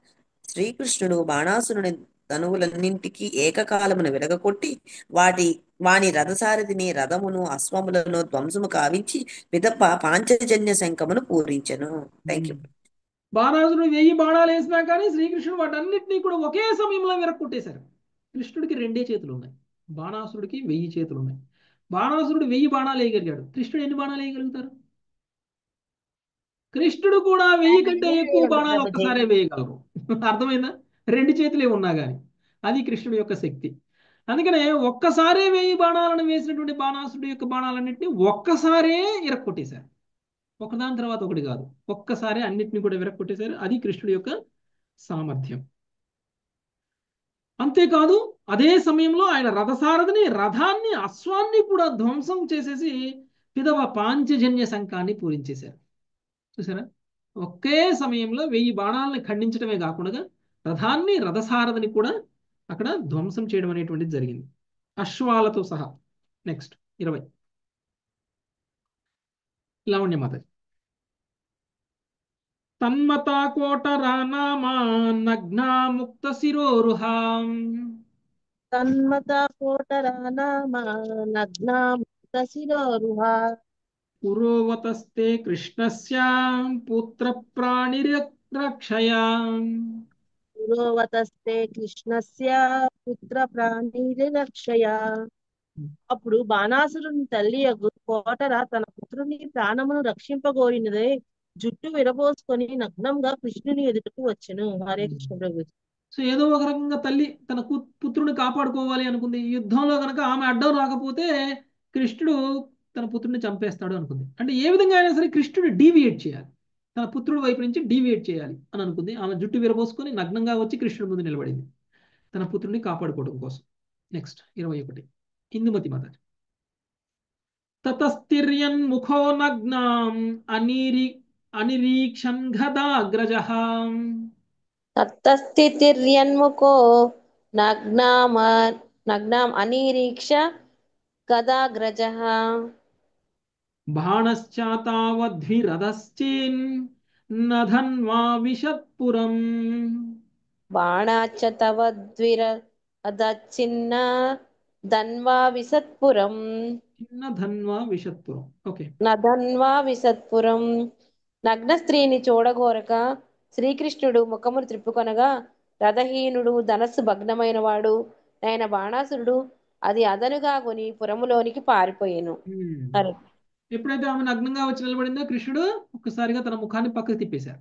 శ్రీకృష్ణుడు బాణాసురుని ధనువులన్నింటికి ఏకకాలమున విరగకొట్టి వాని రథసారథిని రథమును అశ్వములను ధ్వంసము కావించి పిదప పాంచజన్య శంఖమును పూరించెను. Thank you. బాణాసురుడు 1000 బాణాలు వేసినా కానీ శ్రీకృష్ణుడు వాటన్నిటినీ కూడా ఒకే సమయంలో విరగొట్టేశారు. కృష్ణుడికి 2 చేతులు ఉన్నాయి, బాణాసురుడికి 1000 చేతులు ఉన్నాయి. బాణాసురుడు 1000 బాణాలు వేయగలిగాడు, కృష్ణుడు ఎన్ని బాణాలు వేయగలుగుతారు? కృష్ణుడు కూడా 1000 కంటే ఎక్కువ బాణాలు ఒక్కసారే వేయగలరు. అర్థమైందా? 2 చేతులే ఉన్నా కానీ అది కృష్ణుడి యొక్క శక్తి. అందుకనే ఒక్కసారే 1000 బాణాలను వేసినటువంటి బాణాసురుడి యొక్క బాణాలన్నింటినీ ఒక్కసారే ఇరక్కొట్టేశారు. ఒకదాని తర్వాత ఒకటి కాదు, ఒక్కసారి అన్నిటిని కూడా విరక్కొట్టేశారు. అది కృష్ణుడి యొక్క సామర్థ్యం. అంతేకాదు అదే సమయంలో ఆయన రథసారథిని రథాన్ని అశ్వాన్ని కూడా ధ్వంసం చేసేసి పిదవ పాంచజన్య శంఖాన్ని పూరించేశారు. చూసారా, ఒకే సమయంలో 1000 బాణాలను ఖండించడమే కాకుండా రథాన్ని రథసారథిని కూడా అక్కడ ధ్వంసం చేయడం అనేటువంటిది జరిగింది, అశ్వాలతో సహా. నెక్స్ట్ 20 లావణ్యమాత. తన్మతా కోటరా నామా నగ్నా ముక్త శిరోరుహాం తన్మత కోటరా నామ నగ్నా ముక్త శిరోరుహా పురోవతస్తే కృష్ణస్య పుత్ర ప్రాణిరక్షయా. పురోవతస్తే కృష్ణస్య పుత్ర ప్రాణిరక్షయ. అప్పుడు బాణాసురుని తల్లి యగు కోటర తన పుత్రుని ప్రాణమును రక్షింపగోరినదే జుట్టు విరబోసుకొని నగ్నంగా కృష్ణుని ఎదుటకు వచ్చెను. హరే కృష్ణ ప్రభు. సో ఏదో ఒక రకంగా తల్లి తన పుత్రుని కాపాడుకోవాలి అనుకుంది. యుద్ధంలో కనుక ఆమె అడ్డం రాకపోతే కృష్ణుడు తన పుత్రుడిని చంపేస్తాడు అనుకుంది. అంటే ఏ విధంగా అయినా సరే కృష్ణుడు డీవియేట్ చేయాలి, తన పుత్రుడి వైపు నుంచి డీవియేట్ చేయాలి అని అనుకుంది. ఆమె జుట్టు విరబోసుకొని నగ్నంగా వచ్చి కృష్ణుడి ముందు నిలబడింది తన పుత్రుడిని కాపాడుకోవడం కోసం. నెక్స్ట్ 21 ఇందుమతి మాత. తతస్థిర్యన్ముఖో నగ్నాం అనిరీక్షన్ గదాగ్రజః. తత్తస్థితిర్యన్ముఖో నగ్నాం అనిరీక్ష గదాగ్రజః. బాణశ్చాతావద్విరథశ్చేన్ నధన్వా విషత్పురం. బాణాచ్చ తవద్విరదచ్చిన్న ధన్వా విసత్పురం. ధన్వా విషత్పురం. ఓకే. నధన్వా విసత్పురం. నగ్న స్త్రీని చూడగోరక శ్రీకృష్ణుడు ముఖమును త్రిప్పుకొనగా రథహీనుడు ధనస్సు భగ్నమైన వాడు ఆయన బాణాసురుడు అది అదనుగా కొని పురములోనికి పారిపోయాను. సరే, ఎప్పుడైతే ఆమె నగ్నంగా వచ్చి నిలబడిందో కృష్ణుడు ఒక్కసారిగా తన ముఖాన్ని పక్కకు తిప్పేశారు.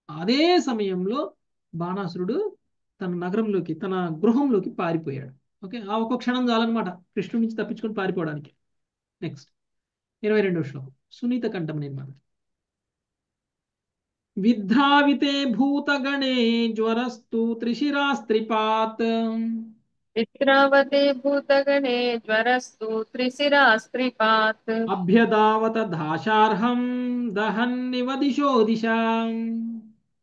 అదే సమయంలో బాణాసురుడు తన నగరంలోకి తన గృహంలోకి పారిపోయాడు. ఓకే, ఆ ఒక్క క్షణం చాలన్నమాట కృష్ణుడి నుంచి తప్పించుకొని పారిపోవడానికి. నెక్స్ట్ 22వ శ్లోకం సునీత కంఠం నిర్మాణ. విద్రావితే భూతగణే జ్వరస్తు త్రిశిరాస్త్రిపాత్. విద్రావతే భూతగణే జ్వరస్తు త్రిశిరాస్త్రిపాత్. అభ్యదావత దాశార్హం దహన్నివ దిశో దిశాం.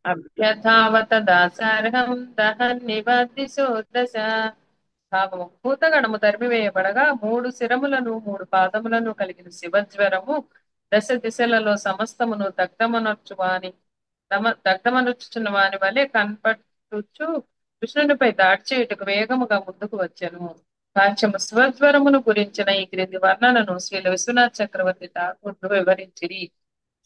అభ్యధావత దాసార్హం దహన్నివ దిశో దశ. భావము భూతగణము తరిమివేయబడగా 3 శిరములను 3 పాదములను కలిగిన శివజ్వరము దశ దిశలలో సమస్తమును దగ్ధమనుచున్న వాని వలె కనపడుచు కృష్ణునిపై దాడి చేయుటకు వేగముగా ముందుకు వచ్చెను. భాష్యము స్వజ్వరమును గురించిన ఈ క్రింది వర్ణనను శ్రీల విశ్వనాథ్ చక్రవర్తి ఠాకూర్లు వివరించిరి.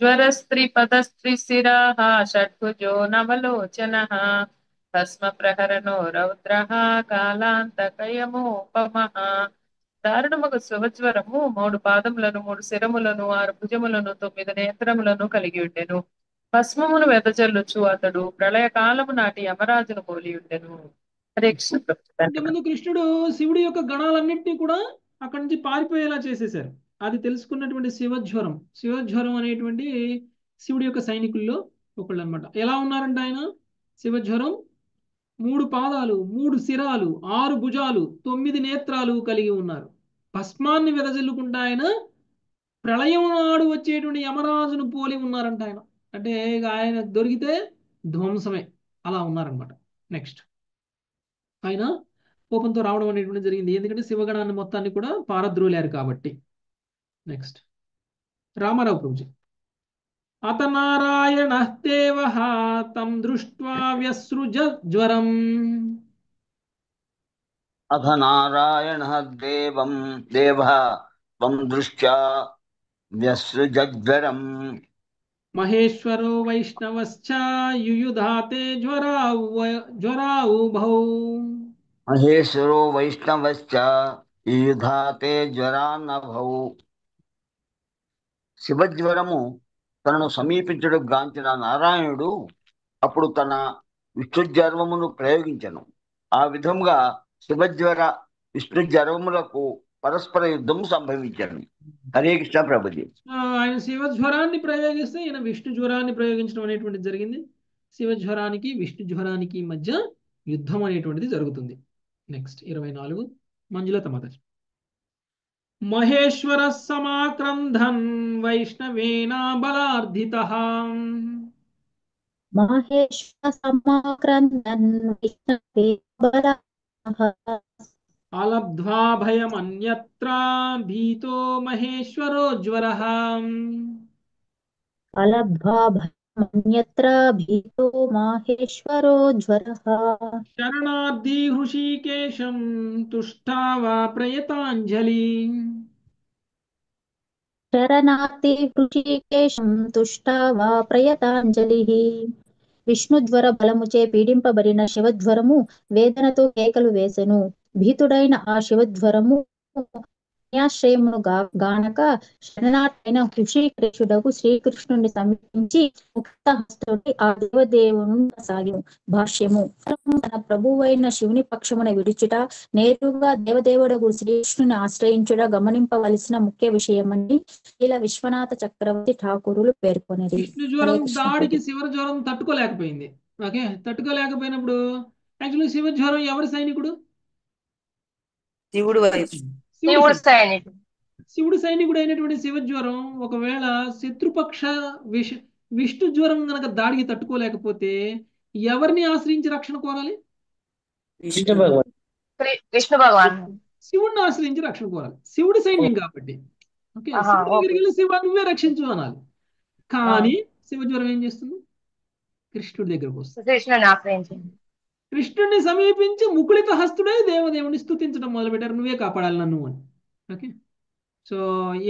జ్వరస్త్రీ పదస్త్రీ శిరాః షడ్భుజో నవలోచనః భస్మ ప్రహరణో రౌద్రః కాలాంతకయమోపమః. దారుణముగా శివజ్వరము 3 పాదములను 3 శిరములను 6 భుజములను 9 నేత్రములను కలిగి ఉండెను. భస్మమును వెదజల్లుచు అతడు ప్రళయ కాలము నాటి యమరాజును పోలి ఉండెను. హరే కృష్ణ. ఇంతకుముందు కృష్ణుడు శివుడి యొక్క గణాలన్నింటినీ కూడా అక్కడి నుంచి పారిపోయేలా చేసేశారు. అది తెలుసుకున్నటువంటి శివజ్వరం అనేటువంటి శివుడి యొక్క సైనికుల్లో ఒకళ్ళు అనమాట. ఎలా ఉన్నారంటే ఆయన శివజ్వరం 3 పాదాలు 3 శిరాలు 6 భుజాలు 9 నేత్రాలు కలిగి ఉన్నారు. భస్మాన్ని వెదజల్లుకుంటా ఆయన ప్రళయం నాడు వచ్చేటువంటి యమరాజును పోలి ఉన్నారంట ఆయన. అంటే ఇక ఆయన దొరికితే ధ్వంసమే, అలా ఉన్నారనమాట. నెక్స్ట్ ఆయన కోపంతో రావడం అనేటువంటి జరిగింది, ఎందుకంటే శివగణాన్ని మొత్తాన్ని కూడా పారద్రోలారు కాబట్టి. నెక్స్ట్ రామారావు ప్రభుజీ. అత నారాయణ దేవ తం దృష్ట్వా వ్యసృజ జ్వరం. అథ నారాయణ దేవ త్వం దృష్ట్యా వ్యసృజజ్వరం. మహేశ్వరో వైష్ణవశ్చ యుయుధాతే జ్వరావుభౌ. మహేశ్వరో వైష్ణవశ్చ యుయుధాతే జ్వరానభౌ. శివజ్వరము తనను సమీపించడం గాంచిన నారాయణుడు అప్పుడు తన విష్ణుజ్వరమును ప్రయోగించను. ఆ విధంగా శివజ్వర విష్ణుజ్వరములకు పరస్పర యుద్ధం సంభవించను. హరే కృష్ణ ప్రభుజీ. ఆయన శివజ్వరాన్ని ప్రయోగిస్తే ఈయన విష్ణు జ్వరాన్ని ప్రయోగించడం అనేటువంటిది జరిగింది. శివజ్వరానికి విష్ణు జ్వరానికి మధ్య యుద్ధం అనేటువంటిది జరుగుతుంది. నెక్స్ట్ 24 మంజులత మాత. మహేశ్వర సమాక్రంధన్ వైష్ణవేన బలార్ధితః మహేశ్వర సమాక్రందన్ వైష్ణవే బలః అలబ్ధ్వా భయమన్యత్ర భీతో మహేశ్వరోజ్వరః అలబ్ధ్వా భయమన్యత్ర భీతో మాహేశ్వరోజ్వరః శరణార్థి హృషీకేశం తుష్టావా ప్రయతాంజలి శరణార్థి హృషీకేశం తుష్టావా ప్రయతాంజలిః. విష్ణుజ్వర బలముచే పీడింపబడిన శివజ్వరము వేదనతో కేకలు వేసెను. భీతుడైన ఆ శివజ్వరము న్యాశ్రయమును గానక శరణార్థైన హృషీకేశుడకు శ్రీకృష్ణుని సమీపించి ముక్తహస్తుడి ఆ దేవదేవును సాగిను. భాష్యము. తన ప్రభువైన శివుని పక్షమున విడుచుట, నేరుగా దేవదేవుడకు శ్రీకృష్ణుని ఆశ్రయించుట గమనింపవలసిన ముఖ్య విషయమని ఇలా విశ్వనాథ చక్రవర్తి ఠాకూరులు పేర్కొనేది. విష్ణు జ్వరం దాడికి శివ జ్వరం తట్టుకోలేకపోయింది. ఓకే, తట్టుకోలేకపోయినప్పుడు యాక్చువల్లీ శివ జ్వరం ఎవరి సైనికుడు? శివుడు వైపు శివుడు సైనికుడు అయినటువంటి శివ జ్వరం ఒకవేళ శత్రుపక్ష విష్ణు జ్వరం గనక దాడికి తట్టుకోలేకపోతే ఎవరిని ఆశ్రయించి రక్షణ కోరాలి? విష్ణు భగవాన్ శివుడిని ఆశ్రయించి రక్షణ కోరాలి. శివుడి సైన్యం కాబట్టి. ఓకే, శివుడి దగ్గరికి వెళ్ళి శివ నువ్వే రక్షించు అనాలి. కానీ శివ జ్వరం ఏం చేస్తుంది? కృష్ణుడి దగ్గరకు వస్తుంది. కృష్ణుడిని సమీపించి ముకుళిత హస్తుడై దేవదేవుని స్తుతించడం మొదలుపెట్టారు, నువ్వే కాపాడాలి నన్ను అని. ఓకే, సో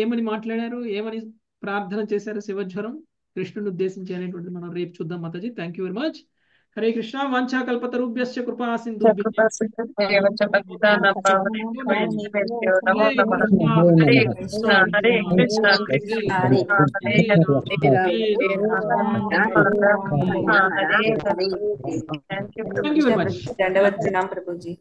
ఏమని మాట్లాడారు, ఏమని ప్రార్థన చేశారు శివజ్వరం కృష్ణుని ఉద్దేశించి అనేటువంటి మనం రేపు చూద్దాం. మాతాజీ, thank you very much. Hare Krishna. వాంఛా కల్పతరుభ్యశ్చ కృపా సింధుభ్యశ్చ దండవత్ ప్రణాం ప్రభుజీ.